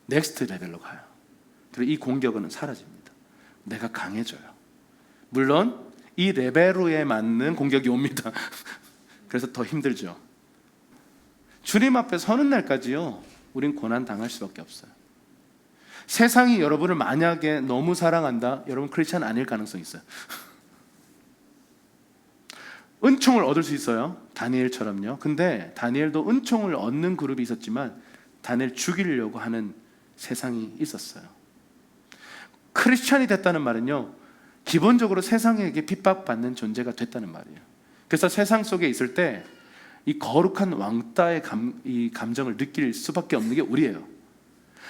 넥스트 레벨로 가요. 그리고 이 공격은 사라집니다. 내가 강해져요. 물론 이 레벨에 맞는 공격이 옵니다. 그래서 더 힘들죠. 주님 앞에 서는 날까지요, 우린 고난 당할 수밖에 없어요. 세상이 여러분을 만약에 너무 사랑한다, 여러분 크리스찬 아닐 가능성이 있어요. 은총을 얻을 수 있어요. 다니엘처럼요. 근데 다니엘도 은총을 얻는 그룹이 있었지만 다니엘 죽이려고 하는 세상이 있었어요. 크리스찬이 됐다는 말은요, 기본적으로 세상에게 핍박받는 존재가 됐다는 말이에요. 그래서 세상 속에 있을 때 이 거룩한 왕따의 이 감정을 느낄 수밖에 없는 게 우리예요.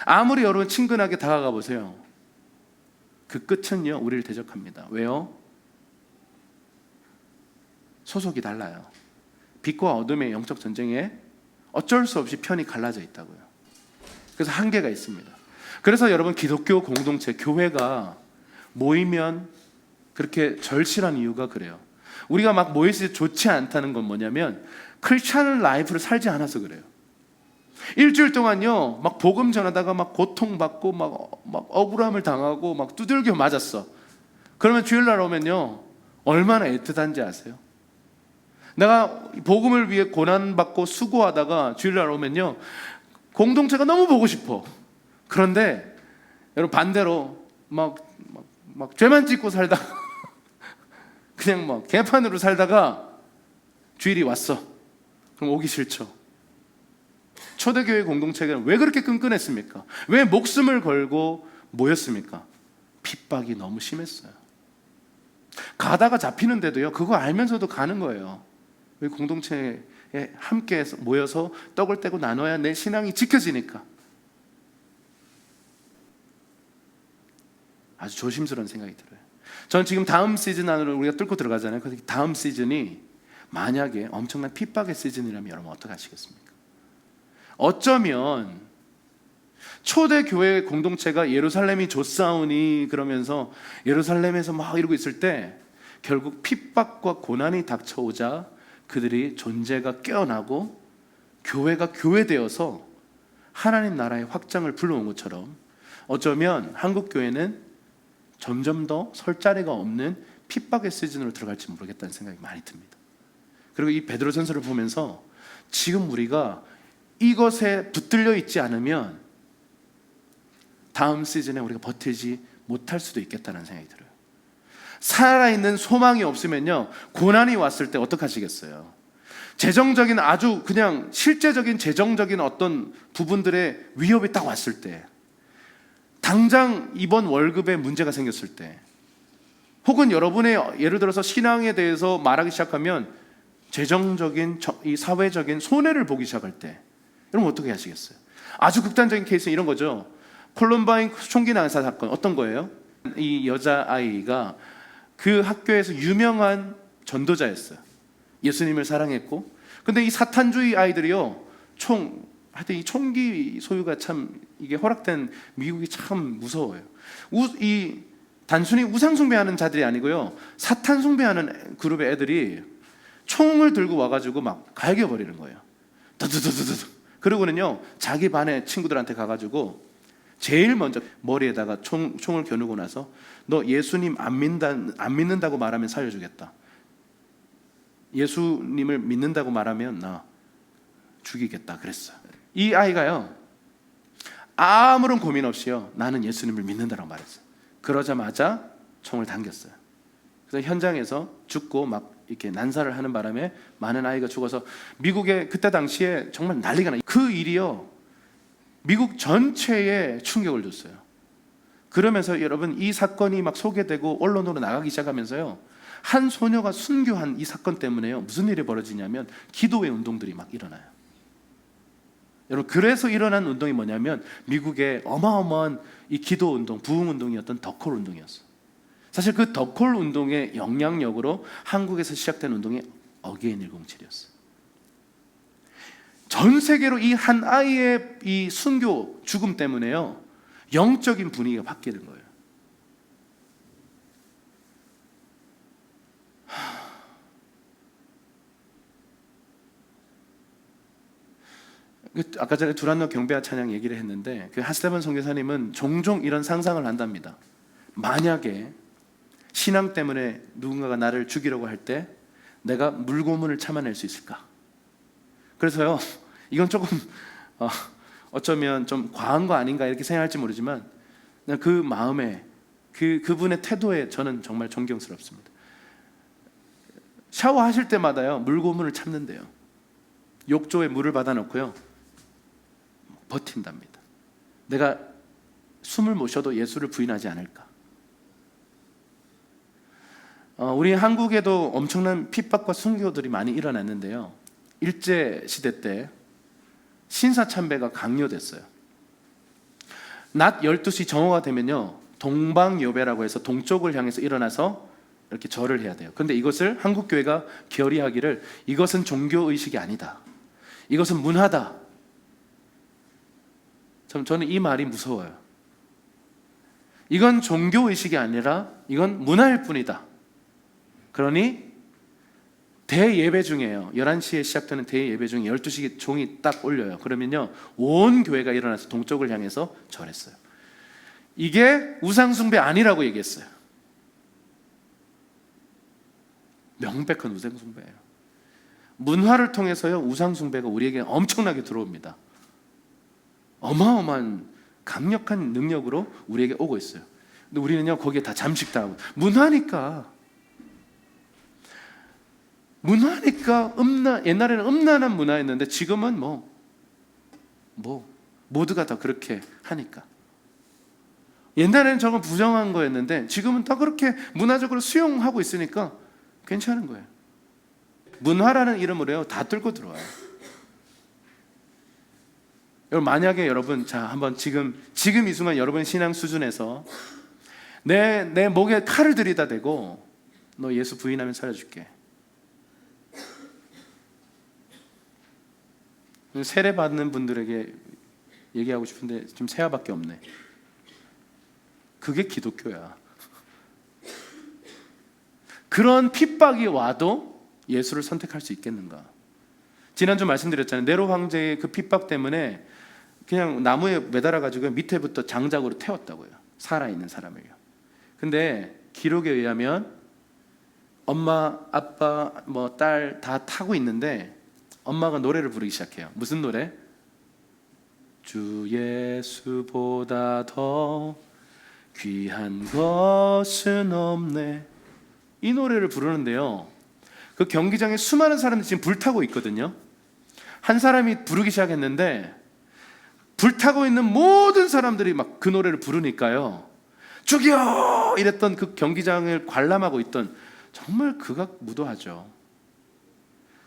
아무리 여러분 친근하게 다가가 보세요. 그 끝은요, 우리를 대적합니다. 왜요? 소속이 달라요. 빛과 어둠의 영적 전쟁에 어쩔 수 없이 편이 갈라져 있다고요. 그래서 한계가 있습니다. 그래서 여러분, 기독교 공동체, 교회가 모이면 그렇게 절실한 이유가 그래요. 우리가 막 모여서 좋지 않다는 건 뭐냐면 크리스찬 라이프를 살지 않아서 그래요. 일주일 동안요, 막 복음 전하다가 막 고통받고 막 억울함을 당하고 막 두들겨 맞았어. 그러면 주일날 오면요, 얼마나 애틋한지 아세요? 내가 복음을 위해 고난받고 수고하다가 주일날 오면요, 공동체가 너무 보고 싶어. 그런데 여러분, 반대로 막 죄만 짓고 살다가 그냥 막 개판으로 살다가 주일이 왔어. 그럼 오기 싫죠. 초대교회 공동체가 왜 그렇게 끈끈했습니까? 왜 목숨을 걸고 모였습니까? 핍박이 너무 심했어요. 가다가 잡히는데도요, 그거 알면서도 가는 거예요. 왜? 공동체에 함께 모여서 떡을 떼고 나눠야 내 신앙이 지켜지니까. 아주 조심스러운 생각이 들어요. 저는 지금 다음 시즌 안으로 우리가 뚫고 들어가잖아요. 그래서 다음 시즌이 만약에 엄청난 핍박의 시즌이라면 여러분 어떻게 하시겠습니까? 어쩌면 초대교회 공동체가 예루살렘이 좋사오니 그러면서 예루살렘에서 막 이러고 있을 때 결국 핍박과 고난이 닥쳐오자 그들이 존재가 깨어나고 교회가 교회되어서 하나님 나라의 확장을 불러온 것처럼 어쩌면 한국 교회는 점점 더 설 자리가 없는 핍박의 시즌으로 들어갈지 모르겠다는 생각이 많이 듭니다. 그리고 이 베드로전서를 보면서 지금 우리가 이것에 붙들려 있지 않으면 다음 시즌에 우리가 버티지 못할 수도 있겠다는 생각이 들어요. 살아있는 소망이 없으면요, 고난이 왔을 때 어떡하시겠어요? 재정적인 아주 그냥 실제적인 재정적인 어떤 부분들의 위협이 딱 왔을 때, 당장 이번 월급에 문제가 생겼을 때, 혹은 여러분의 예를 들어서 신앙에 대해서 말하기 시작하면 재정적인 이 사회적인 손해를 보기 시작할 때 여러분 어떻게 하시겠어요? 아주 극단적인 케이스는 이런 거죠. 콜럼바인 총기 난사 사건 어떤 거예요? 이 여자아이가 그 학교에서 유명한 전도자였어요. 예수님을 사랑했고, 근데 이 사탄주의 아이들이요, 하여튼 이 총기 소유가 참 이게 허락된 미국이 참 무서워요. 이 단순히 우상 숭배하는 자들이 아니고요, 사탄 숭배하는 그룹의 애들이 총을 들고 와가지고 막 갈겨버리는 거예요. 두두두두두. 그러고는요, 자기 반의 친구들한테 가가지고 제일 먼저 머리에다가 총을 겨누고 나서 너 예수님 안 믿는다고 말하면 살려주겠다. 예수님을 믿는다고 말하면 나 죽이겠다 그랬어요. 이 아이가요, 아무런 고민 없이요, 나는 예수님을 믿는다라고 말했어요. 그러자마자 총을 당겼어요. 그래서 현장에서 죽고 막 이렇게 난사를 하는 바람에 많은 아이가 죽어서 미국에 그때 당시에 정말 난리가 나요. 그 일이요, 미국 전체에 충격을 줬어요. 그러면서 여러분 이 사건이 막 소개되고 언론으로 나가기 시작하면서요, 한 소녀가 순교한 이 사건 때문에요, 무슨 일이 벌어지냐면 기도의 운동들이 막 일어나요. 여러분, 그래서 일어난 운동이 뭐냐면 미국의 어마어마한 이 기도 운동, 부흥 운동이었던 더콜 운동이었어요. 사실 그 더콜 운동의 영향력으로 한국에서 시작된 운동이 어게인 107이었어요. 전 세계로 이 한 아이의 이 순교 죽음 때문에요, 영적인 분위기가 바뀌는 거예요. 아까 전에 두란노 경배와 찬양 얘기를 했는데, 그 하스테반 선교사님은 종종 이런 상상을 한답니다. 만약에 신앙 때문에 누군가가 나를 죽이려고 할 때 내가 물고문을 참아낼 수 있을까? 그래서요, 이건 조금 어쩌면 좀 과한 거 아닌가 이렇게 생각할지 모르지만 그 마음에, 그분의 태도에 저는 정말 존경스럽습니다. 샤워하실 때마다요, 물고문을 참는데요, 욕조에 물을 받아놓고요, 버틴답니다. 내가 숨을 못 쉬어도 예수를 부인하지 않을까. 우리 한국에도 엄청난 핍박과 순교들이 많이 일어났는데요, 일제시대 때 신사참배가 강요됐어요. 낮 12시 정오가 되면요, 동방요배라고 해서 동쪽을 향해서 일어나서 이렇게 절을 해야 돼요. 그런데 이것을 한국교회가 결의하기를 이것은 종교의식이 아니다, 이것은 문화다. 저는 이 말이 무서워요. 이건 종교의식이 아니라 이건 문화일 뿐이다. 그러니 대예배 중에요, 11시에 시작되는 대예배 중에 12시 종이 딱 울려요. 그러면요, 온 교회가 일어나서 동쪽을 향해서 절했어요. 이게 우상숭배 아니라고 얘기했어요. 명백한 우상숭배예요. 문화를 통해서요, 우상숭배가 우리에게 엄청나게 들어옵니다. 어마어마한 강력한 능력으로 우리에게 오고 있어요. 근데 우리는요 거기에 다 잠식당하고 문화니까 옛날에는 음란한 문화였는데 지금은 모두가 다 그렇게 하니까. 옛날에는 저건 부정한 거였는데 지금은 다 그렇게 문화적으로 수용하고 있으니까 괜찮은 거예요. 문화라는 이름으로요 다 뚫고 들어와요. 여러분, 만약에 여러분 자 한번 지금 이 순간 여러분의 신앙 수준에서 내 목에 칼을 들이다 대고 너 예수 부인하면 살려줄게. 세례 받는 분들에게 얘기하고 싶은데 지금 세아밖에 없네. 그게 기독교야. 그런 핍박이 와도 예수를 선택할 수 있겠는가? 지난주 말씀드렸잖아요. 네로 황제의 그 핍박 때문에 그냥 나무에 매달아 가지고 밑에부터 장작으로 태웠다고요. 살아있는 사람을요. 근데 기록에 의하면 엄마, 아빠, 딸 다 타고 있는데 엄마가 노래를 부르기 시작해요. 무슨 노래? 주 예수보다 더 귀한 것은 없네. 이 노래를 부르는데요, 그 경기장에 수많은 사람들이 지금 불타고 있거든요. 한 사람이 부르기 시작했는데 불타고 있는 모든 사람들이 막 그 노래를 부르니까요, 죽여! 이랬던 그 경기장을 관람하고 있던, 정말 극악무도하죠.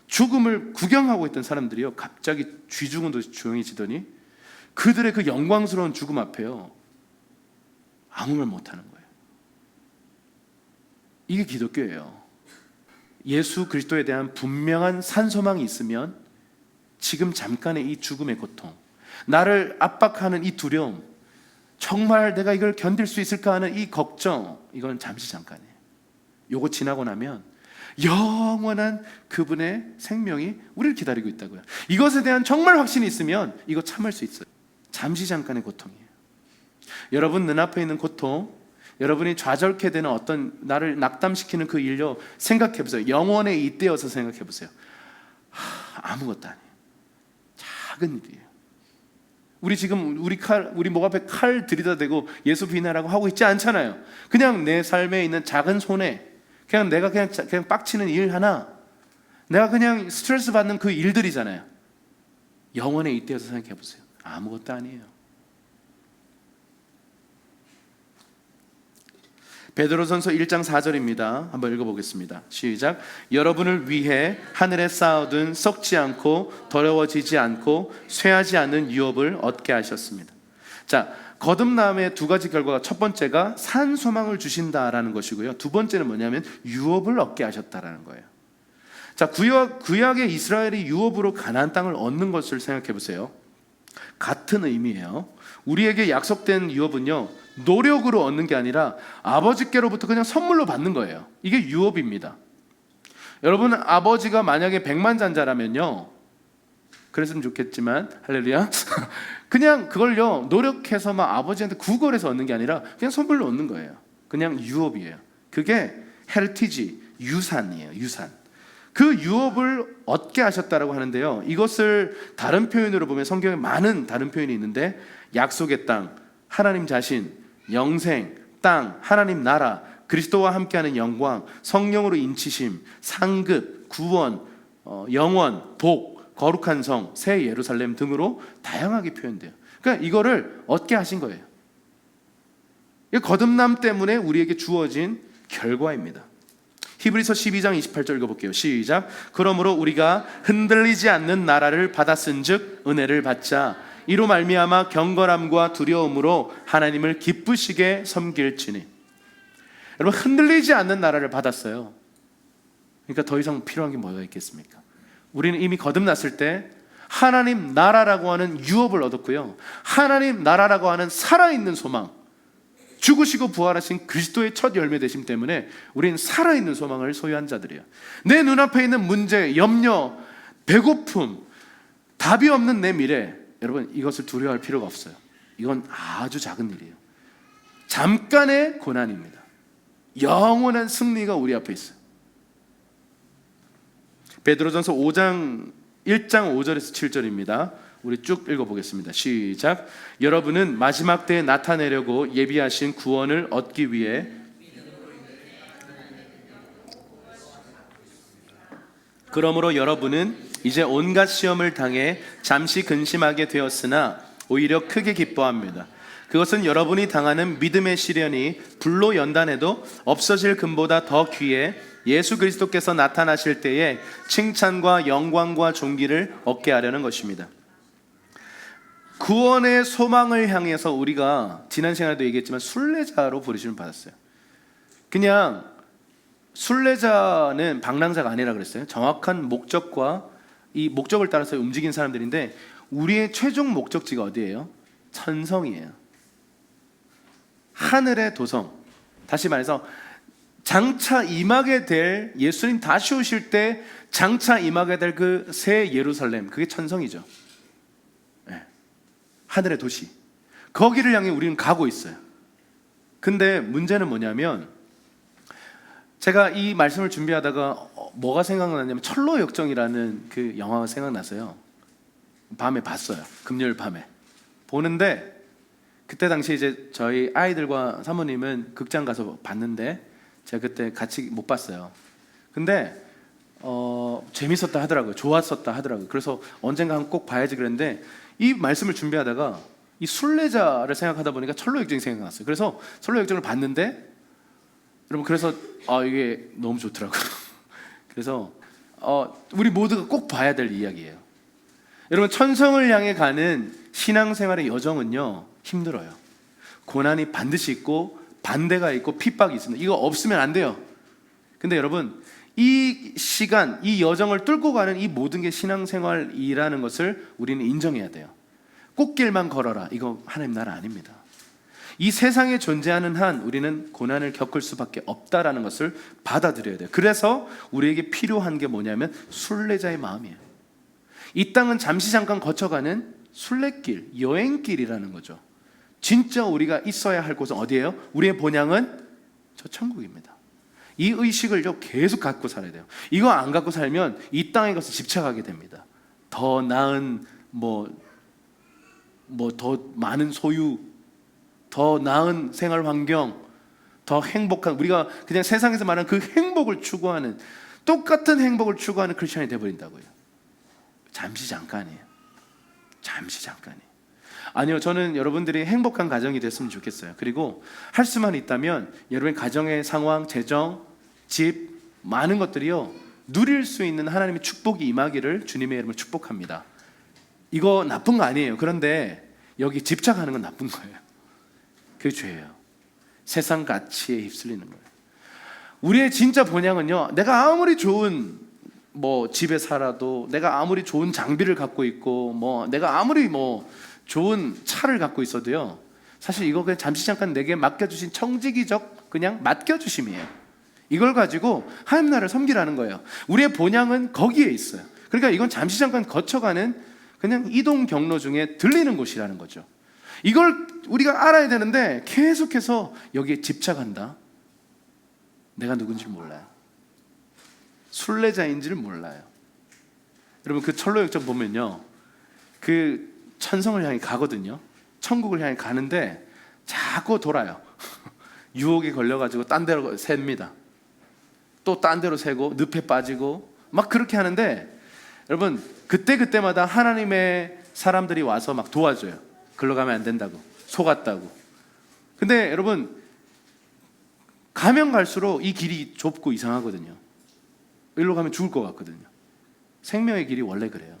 죽음을 구경하고 있던 사람들이요 갑자기 쥐죽은 듯이 조용해지더니 그들의 그 영광스러운 죽음 앞에요 아무 말 못하는 거예요. 이게 기독교예요. 예수 그리스도에 대한 분명한 산소망이 있으면 지금 잠깐의 이 죽음의 고통, 나를 압박하는 이 두려움, 정말 내가 이걸 견딜 수 있을까 하는 이 걱정, 이건 잠시 잠깐이에요. 요거 지나고 나면 영원한 그분의 생명이 우리를 기다리고 있다고요. 이것에 대한 정말 확신이 있으면 이거 참을 수 있어요. 잠시 잠깐의 고통이에요. 여러분 눈앞에 있는 고통, 여러분이 좌절케 되는 어떤 나를 낙담시키는 그 일요 생각해 보세요. 영원에 잇대어서 생각해 보세요. 아무것도 아니에요. 작은 일이에요. 우리 지금 우리 목 앞에 칼 들이다 대고 예수 비난하고 하고 있지 않잖아요. 그냥 내 삶에 있는 작은 손해, 그냥 내가 그냥 빡치는 일 하나, 내가 그냥 스트레스 받는 그 일들이잖아요. 영원에 잇대어서 생각해 보세요. 아무것도 아니에요. 베드로전서 1장 4절입니다. 한번 읽어보겠습니다. 시작. 여러분을 위해 하늘에 쌓아둔 썩지 않고 더러워지지 않고 쇠하지 않는 유업을 얻게 하셨습니다. 자, 거듭남의 두 가지 결과가, 첫 번째가 산 소망을 주신다라는 것이고요, 두 번째는 뭐냐면 유업을 얻게 하셨다라는 거예요. 자, 구약의 이스라엘이 유업으로 가나안 땅을 얻는 것을 생각해 보세요. 같은 의미예요. 우리에게 약속된 유업은요 노력으로 얻는 게 아니라 아버지께로부터 그냥 선물로 받는 거예요. 이게 유업입니다. 여러분, 아버지가 만약에 백만장자라면요, 그랬으면 좋겠지만 할렐루야, 그냥 그걸요 노력해서 막 아버지한테 구걸해서 얻는 게 아니라 그냥 선물로 얻는 거예요. 그냥 유업이에요. 그게 헤리티지, 유산이에요. 유산. 그 유업을 얻게 하셨다라고 하는데요, 이것을 다른 표현으로 보면 성경에 많은 다른 표현이 있는데, 약속의 땅, 하나님 자신, 영생, 땅, 하나님 나라, 그리스도와 함께하는 영광, 성령으로 인치심, 상급, 구원, 영원, 복, 거룩한 성, 새 예루살렘 등으로 다양하게 표현돼요. 그러니까 이거를 얻게 하신 거예요. 거듭남 때문에 우리에게 주어진 결과입니다. 히브리서 12장 28절 읽어볼게요. 시작. 그러므로 우리가 흔들리지 않는 나라를 받았은즉 은혜를 받자. 이로 말미암아 경건함과 두려움으로 하나님을 기쁘시게 섬길지니. 여러분, 흔들리지 않는 나라를 받았어요. 그러니까 더 이상 필요한 게 뭐가 있겠습니까? 우리는 이미 거듭났을 때 하나님 나라라고 하는 유업을 얻었고요, 하나님 나라라고 하는 살아있는 소망, 죽으시고 부활하신 그리스도의 첫 열매 되심 때문에 우리는 살아있는 소망을 소유한 자들이에요. 내 눈앞에 있는 문제, 염려, 배고픔, 답이 없는 내 미래, 여러분 이것을 두려워할 필요가 없어요. 이건 아주 작은 일이에요. 잠깐의 고난입니다. 영원한 승리가 우리 앞에 있어요. 베드로전서 1장 5절에서 7절입니다. 우리 쭉 읽어보겠습니다. 시작. 여러분은 마지막 때에 나타내려고 예비하신 구원을 얻기 위해 그러므로 여러분은 이제 온갖 시험을 당해 잠시 근심하게 되었으나 오히려 크게 기뻐합니다. 그것은 여러분이 당하는 믿음의 시련이 불로 연단해도 없어질 금보다 더 귀해 예수 그리스도께서 나타나실 때에 칭찬과 영광과 존귀를 얻게 하려는 것입니다. 구원의 소망을 향해서 우리가 지난 시간에도 얘기했지만 순례자로 부르심을 받았어요. 그냥 순례자는 방랑자가 아니라 그랬어요. 정확한 목적과 이 목적을 따라서 움직인 사람들인데 우리의 최종 목적지가 어디예요? 천성이에요. 하늘의 도성. 다시 말해서 장차 임하게 될, 예수님 다시 오실 때 장차 임하게 될 그 새 예루살렘, 그게 천성이죠. 네. 하늘의 도시. 거기를 향해 우리는 가고 있어요. 근데 문제는 뭐냐면, 제가 이 말씀을 준비하다가 뭐가 생각나냐면 철로역정이라는 그 영화가 생각나서요. 밤에 봤어요. 금요일 밤에 보는데, 그때 당시 이제 저희 아이들과 사모님은 극장 가서 봤는데 제가 그때 같이 못 봤어요. 근데 재밌었다 하더라고요. 좋았었다 하더라고요. 그래서 언젠가 한번 꼭 봐야지 그랬는데, 이 말씀을 준비하다가 이 순례자를 생각하다 보니까 철로역정이 생각났어요. 그래서 철로역정을 봤는데, 여러분, 그래서 이게 너무 좋더라고요. 그래서 우리 모두가 꼭 봐야 될 이야기예요. 여러분, 천성을 향해 가는 신앙생활의 여정은요, 힘들어요. 고난이 반드시 있고 반대가 있고 핍박이 있습니다. 이거 없으면 안 돼요. 근데 여러분, 이 시간, 이 여정을 뚫고 가는 이 모든 게 신앙생활이라는 것을 우리는 인정해야 돼요. 꽃길만 걸어라, 이거 하나님 나라 아닙니다. 이 세상에 존재하는 한 우리는 고난을 겪을 수밖에 없다라는 것을 받아들여야 돼요. 그래서 우리에게 필요한 게 뭐냐면 순례자의 마음이에요. 이 땅은 잠시 잠깐 거쳐가는 순례길, 여행길이라는 거죠. 진짜 우리가 있어야 할 곳은 어디예요? 우리의 본향은 저 천국입니다. 이 의식을 계속 갖고 살아야 돼요. 이거 안 갖고 살면 이 땅에 가서 집착하게 됩니다. 더 나은 더 많은 소유, 더 나은 생활 환경, 더 행복한, 우리가 그냥 세상에서 말하는 그 행복을 추구하는, 똑같은 행복을 추구하는 크리스천이 되어버린다고요. 잠시 잠깐이에요. 잠시 잠깐이에요. 아니요, 저는 여러분들이 행복한 가정이 됐으면 좋겠어요. 그리고 할 수만 있다면 여러분의 가정의 상황, 재정, 집, 많은 것들이요, 누릴 수 있는 하나님의 축복이 임하기를 주님의 이름으로 축복합니다. 이거 나쁜 거 아니에요. 그런데 여기 집착하는 건 나쁜 거예요. 그게 죄예요. 세상 가치에 휩쓸리는 거예요. 우리의 진짜 본향은요, 내가 아무리 좋은 집에 살아도, 내가 아무리 좋은 장비를 갖고 있고, 내가 아무리 좋은 차를 갖고 있어도요, 사실 이거 그냥 잠시 잠깐 내게 맡겨주신 청지기적 그냥 맡겨주심이에요. 이걸 가지고 하나님 나라를 섬기라는 거예요. 우리의 본향은 거기에 있어요. 그러니까 이건 잠시 잠깐 거쳐가는 그냥 이동 경로 중에 들리는 곳이라는 거죠. 이걸 우리가 알아야 되는데 계속해서 여기에 집착한다. 내가 누군지 몰라요. 순례자인지를 몰라요. 여러분, 그 철로역정 보면요, 그 천성을 향해 가거든요. 천국을 향해 가는데 자꾸 돌아요. 유혹에 걸려가지고 딴 데로 셉니다. 또 딴 데로 새고 늪에 빠지고 막 그렇게 하는데, 여러분, 그때마다 하나님의 사람들이 와서 막 도와줘요. 글로 가면 안 된다고, 속았다고. 근데 여러분, 가면 갈수록 이 길이 좁고 이상하거든요. 일로 가면 죽을 것 같거든요. 생명의 길이 원래 그래요.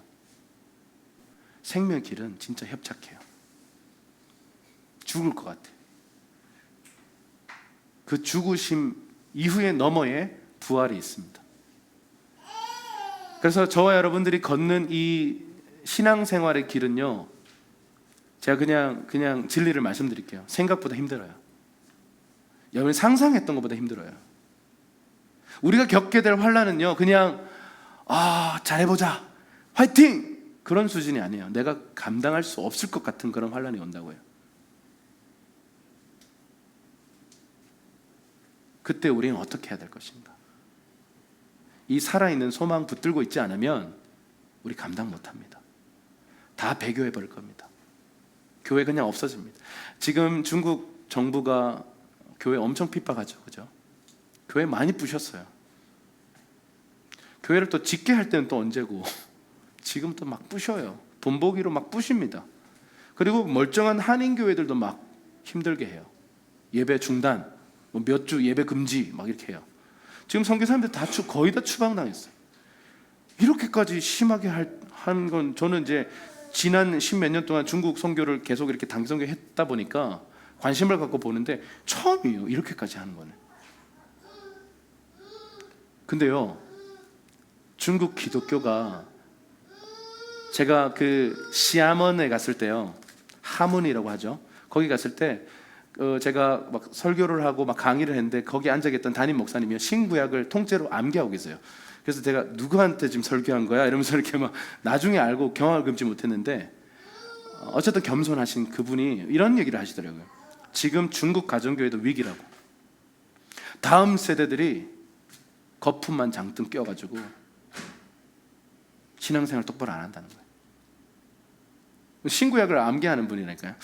생명의 길은 진짜 협착해요. 죽을 것 같아. 그 죽으심 이후의 너머에 부활이 있습니다. 그래서 저와 여러분들이 걷는 이 신앙생활의 길은요, 제가 그냥 진리를 말씀드릴게요. 생각보다 힘들어요. 여러분, 상상했던 것보다 힘들어요. 우리가 겪게 될 환난은요, 그냥 잘해보자, 화이팅, 그런 수준이 아니에요. 내가 감당할 수 없을 것 같은 그런 환난이 온다고요. 그때 우리는 어떻게 해야 될 것인가? 이 살아있는 소망 붙들고 있지 않으면 우리 감당 못합니다. 다 배교해 버릴 겁니다. 교회 그냥 없어집니다. 지금 중국 정부가 교회 엄청 핍박하죠, 그죠? 교회 많이 부셨어요. 교회를 또 짓게 할 때는 또 언제고 지금 또 막 부셔요. 돈보기로 막 부십니다. 그리고 멀쩡한 한인 교회들도 막 힘들게 해요. 예배 중단, 뭐 몇 주 예배 금지 막 이렇게 해요. 지금 선교사님들 거의 다 추방당했어요. 이렇게까지 심하게 한 건 저는 이제 지난 십몇 년 동안 중국 선교를 계속 이렇게 단기 선교 했다 보니까 관심을 갖고 보는데 처음이에요. 이렇게까지 하는 거는. 근데요, 중국 기독교가 제가 그 시아먼에 갔을 때요, 하문이라고 하죠. 거기 갔을 때 제가 막 설교를 하고 막 강의를 했는데 거기 앉아 계셨던 담임 목사님이 신구약을 통째로 암기하고 계세요. 그래서 제가 누구한테 지금 설교한 거야? 이러면서 이렇게 막 나중에 알고 경악을 금치 못했는데 어쨌든 겸손하신 그분이 이런 얘기를 하시더라고요. 지금 중국 가정교회도 위기라고. 다음 세대들이 거품만 장등 껴가지고 신앙생활 똑바로 안 한다는 거예요. 신구약을 암기하는 분이라니까요.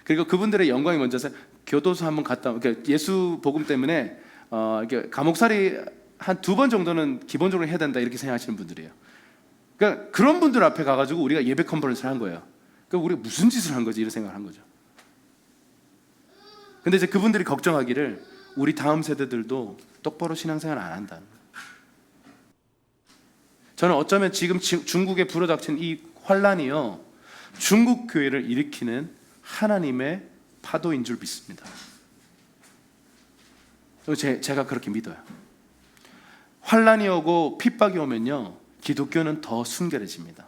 그리고 그분들의 영광이 먼저서 교도소 한번 갔다, 그러니까 예수 복음 때문에 이렇게 감옥살이 한 2번 정도는 기본적으로 해야 된다 이렇게 생각하시는 분들이에요. 그러니까 그런 분들 앞에 가가지고 우리가 예배 컨퍼런스를 한 거예요. 그러니까 우리가 무슨 짓을 한 거지 이런 생각을 한 거죠. 근데 이제 그분들이 걱정하기를 우리 다음 세대들도 똑바로 신앙생활 안 한다는 거예요. 저는 어쩌면 지금 중국에 불어닥친 이 환란이요, 중국 교회를 일으키는 하나님의 파도인 줄 믿습니다. 제가 그렇게 믿어요. 환란이 오고 핍박이 오면요, 기독교는 더 순결해집니다.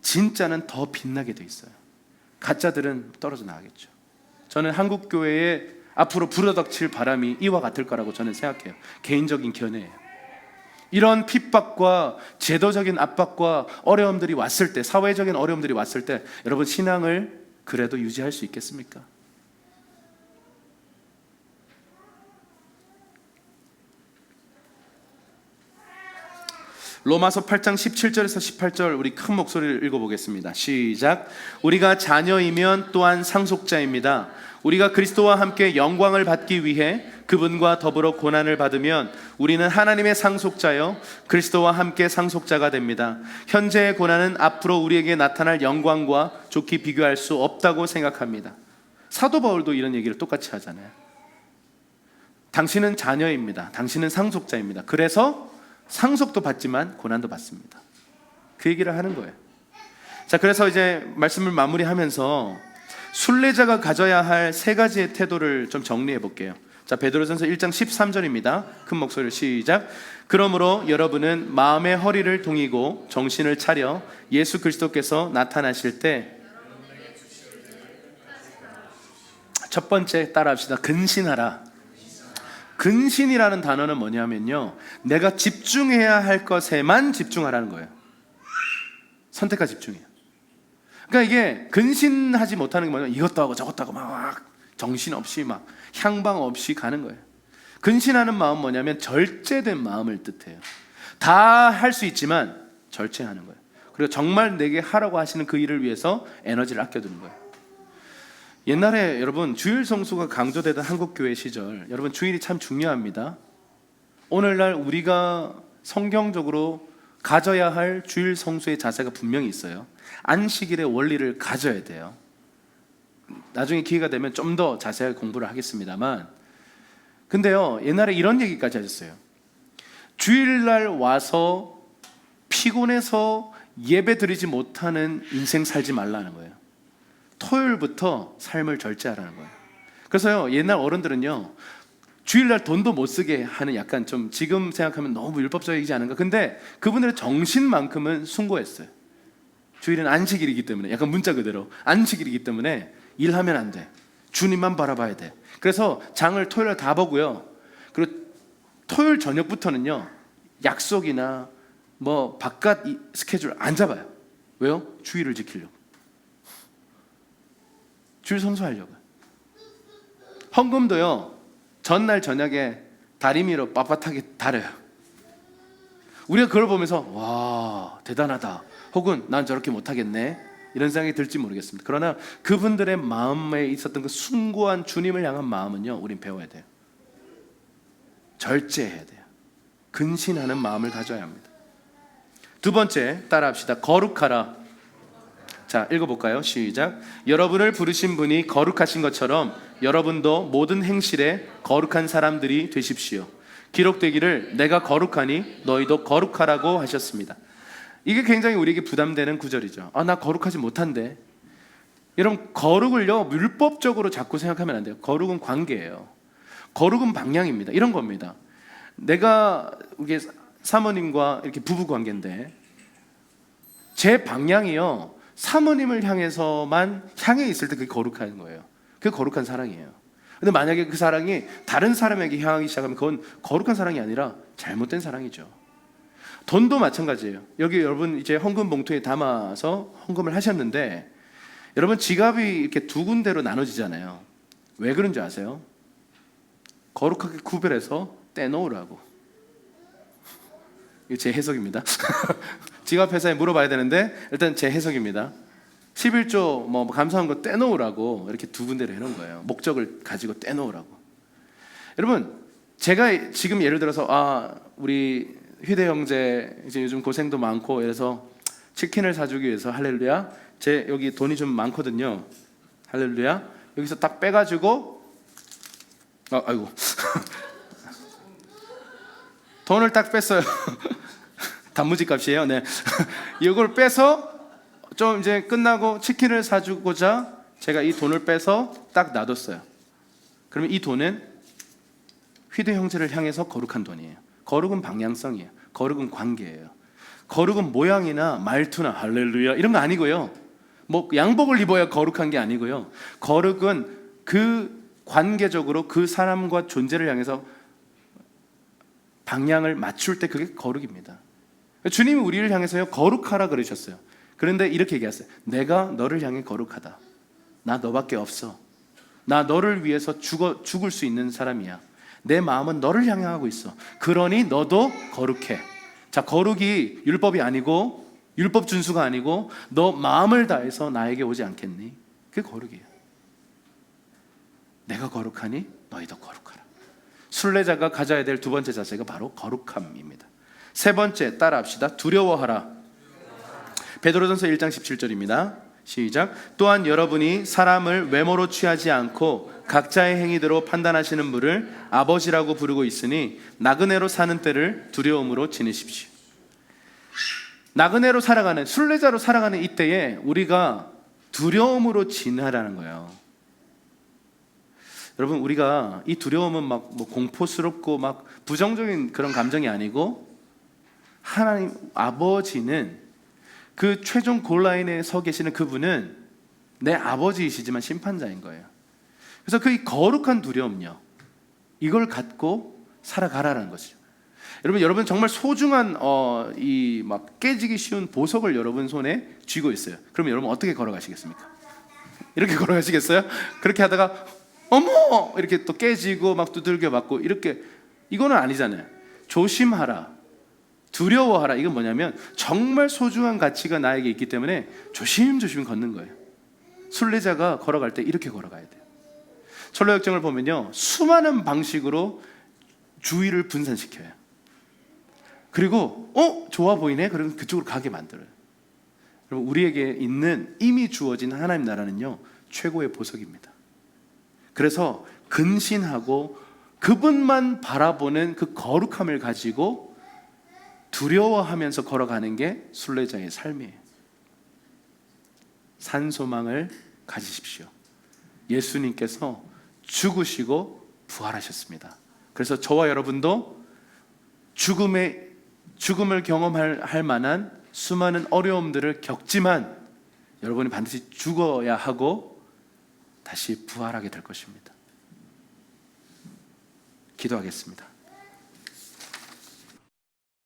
진짜는 더 빛나게 돼 있어요. 가짜들은 떨어져 나가겠죠. 저는 한국 교회에 앞으로 불어닥칠 바람이 이와 같을 거라고 저는 생각해요. 개인적인 견해예요. 이런 핍박과 제도적인 압박과 어려움들이 왔을 때, 사회적인 어려움들이 왔을 때 여러분 신앙을 그래도 유지할 수 있겠습니까? 로마서 8장 17절에서 18절 우리 큰 목소리를 읽어보겠습니다. 시작. 우리가 자녀이면 또한 상속자입니다. 우리가 그리스도와 함께 영광을 받기 위해 그분과 더불어 고난을 받으면 우리는 하나님의 상속자여 그리스도와 함께 상속자가 됩니다. 현재의 고난은 앞으로 우리에게 나타날 영광과 좋게 비교할 수 없다고 생각합니다. 사도 바울도 이런 얘기를 똑같이 하잖아요. 당신은 자녀입니다. 당신은 상속자입니다. 그래서 상속도 받지만 고난도 받습니다. 그 얘기를 하는 거예요. 자, 그래서 이제 말씀을 마무리하면서 순례자가 가져야 할 3가지의 태도를 좀 정리해 볼게요. 자, 베드로전서 1장 13절입니다. 큰 목소리로 시작. 그러므로 여러분은 마음의 허리를 동이고 정신을 차려 예수 그리스도께서 나타나실 때, 첫 번째 따라합시다. 근신하라. 근신이라는 단어는 뭐냐면요, 내가 집중해야 할 것에만 집중하라는 거예요. 선택과 집중이에요. 그러니까 이게 근신하지 못하는 게 뭐냐면 이것도 하고 저것도 하고 막 정신없이 막 향방 없이 가는 거예요. 근신하는 마음 뭐냐면 절제된 마음을 뜻해요. 다 할 수 있지만 절제하는 거예요. 그리고 정말 내게 하라고 하시는 그 일을 위해서 에너지를 아껴두는 거예요. 옛날에 여러분 주일 성수가 강조되던 한국교회 시절, 여러분 주일이 참 중요합니다. 오늘날 우리가 성경적으로 가져야 할 주일 성수의 자세가 분명히 있어요. 안식일의 원리를 가져야 돼요. 나중에 기회가 되면 좀 더 자세하게 공부를 하겠습니다만, 근데요, 옛날에 이런 얘기까지 하셨어요. 주일날 와서 피곤해서 예배 드리지 못하는 인생 살지 말라는 거예요. 토요일부터 삶을 절제하라는 거예요. 그래서요, 옛날 어른들은요, 주일날 돈도 못 쓰게 하는, 약간 좀 지금 생각하면 너무 율법적이지 않은가, 근데 그분들의 정신만큼은 숭고했어요. 주일은 안식일이기 때문에, 약간 문자 그대로 안식일이기 때문에 일하면 안 돼, 주님만 바라봐야 돼. 그래서 장을 토요일날 다 보고요, 그리고 토요일 저녁부터는요 약속이나 뭐 바깥 스케줄 안 잡아요. 왜요? 주일을 지키려고, 주일 성수하려고. 헌금도요 전날 저녁에 다리미로 빳빳하게 달아요. 우리가 그걸 보면서 와, 대단하다, 혹은 난 저렇게 못하겠네, 이런 생각이 들지 모르겠습니다. 그러나 그분들의 마음에 있었던 그 숭고한 주님을 향한 마음은요, 우린 배워야 돼요. 절제해야 돼요. 근신하는 마음을 가져야 합니다. 두 번째, 따라합시다. 거룩하라. 자, 읽어볼까요? 시작. 여러분을 부르신 분이 거룩하신 것처럼 여러분도 모든 행실에 거룩한 사람들이 되십시오. 기록되기를 내가 거룩하니 너희도 거룩하라고 하셨습니다. 이게 굉장히 우리에게 부담되는 구절이죠. 나 거룩하지 못한데. 여러분, 거룩을요, 율법적으로 자꾸 생각하면 안 돼요. 거룩은 관계예요. 거룩은 방향입니다. 이런 겁니다. 내가 이게 사모님과 이렇게 부부 관계인데 제 방향이요, 사모님을 향해서만 향해 있을 때 그게 거룩한 거예요. 그게 거룩한 사랑이에요. 근데 만약에 그 사랑이 다른 사람에게 향하기 시작하면 그건 거룩한 사랑이 아니라 잘못된 사랑이죠. 돈도 마찬가지예요. 여기 여러분 이제 헌금 봉투에 담아서 헌금을 하셨는데, 여러분 지갑이 이렇게 두 군데로 나눠지잖아요. 왜 그런지 아세요? 거룩하게 구별해서 떼놓으라고. 이게 제 해석입니다. 지갑 회사에 물어봐야 되는데 일단 제 해석입니다. 11조 뭐 감사한 거 떼놓으라고 이렇게 두 군데로 해놓은 거예요. 목적을 가지고 떼놓으라고. 여러분, 제가 지금 예를 들어서 우리 휴대 형제 이제 요즘 고생도 많고 이래서 치킨을 사주기 위해서, 할렐루야, 제 여기 돈이 좀 많거든요. 할렐루야. 여기서 딱 빼가지고 아이고 돈을 딱 뺐어요. 단무지 값이에요. 네. 이걸 빼서 좀 이제 끝나고 치킨을 사주고자 제가 이 돈을 빼서 딱 놔뒀어요. 그러면 이 돈은 휴대 형제를 향해서 거룩한 돈이에요. 거룩은 방향성이에요. 거룩은 관계예요. 거룩은 모양이나 말투나 할렐루야 이런 거 아니고요. 뭐 양복을 입어야 거룩한 게 아니고요. 거룩은 그 관계적으로 그 사람과 존재를 향해서 방향을 맞출 때 그게 거룩입니다. 주님이 우리를 향해서요, 거룩하라 그러셨어요. 그런데 이렇게 얘기했어요. 내가 너를 향해 거룩하다. 나 너밖에 없어. 나 너를 위해서 죽을 수 있는 사람이야. 내 마음은 너를 향하고 있어. 그러니 너도 거룩해. 자, 거룩이 율법이 아니고 율법 준수가 아니고 너 마음을 다해서 나에게 오지 않겠니? 그게 거룩이에요. 내가 거룩하니 너희도 거룩하라. 순례자가 가져야 될 두 번째 자세가 바로 거룩함입니다. 세 번째, 따라합시다. 두려워하라. 베드로전서 1장 17절입니다. 시작. 또한 여러분이 사람을 외모로 취하지 않고 각자의 행위대로 판단하시는 분을 아버지라고 부르고 있으니 나그네로 사는 때를 두려움으로 지내십시오. 나그네로 살아가는, 순례자로 살아가는 이때에 우리가 두려움으로 지내라는 거예요. 여러분, 우리가 이 두려움은 막 뭐 공포스럽고 막 부정적인 그런 감정이 아니고, 하나님 아버지는 그 최종 골라인에 서 계시는 그분은 내 아버지이시지만 심판자인 거예요. 그래서 그 거룩한 두려움요, 이걸 갖고 살아가라는 것이죠. 여러분 정말 소중한 이 막 깨지기 쉬운 보석을 여러분 손에 쥐고 있어요. 그럼 여러분 어떻게 걸어가시겠습니까? 이렇게 걸어가시겠어요? 그렇게 하다가 어머 이렇게 또 깨지고 막 두들겨 맞고 이렇게, 이거는 아니잖아요. 조심하라, 두려워하라. 이건 뭐냐면 정말 소중한 가치가 나에게 있기 때문에 조심조심 걷는 거예요. 순례자가 걸어갈 때 이렇게 걸어가야 돼요. 철로역정을 보면요, 수많은 방식으로 주의를 분산시켜요. 그리고 좋아 보이네? 그러면 그쪽으로 가게 만들어요. 여러분, 우리에게 있는 이미 주어진 하나님 나라는요, 최고의 보석입니다. 그래서 근신하고 그분만 바라보는 그 거룩함을 가지고 두려워하면서 걸어가는 게 순례자의 삶이에요. 산소망을 가지십시오. 예수님께서 죽으시고 부활하셨습니다. 그래서 저와 여러분도 죽음을 경험할 만한 수많은 어려움들을 겪지만 여러분이 반드시 죽어야 하고 다시 부활하게 될 것입니다. 기도하겠습니다.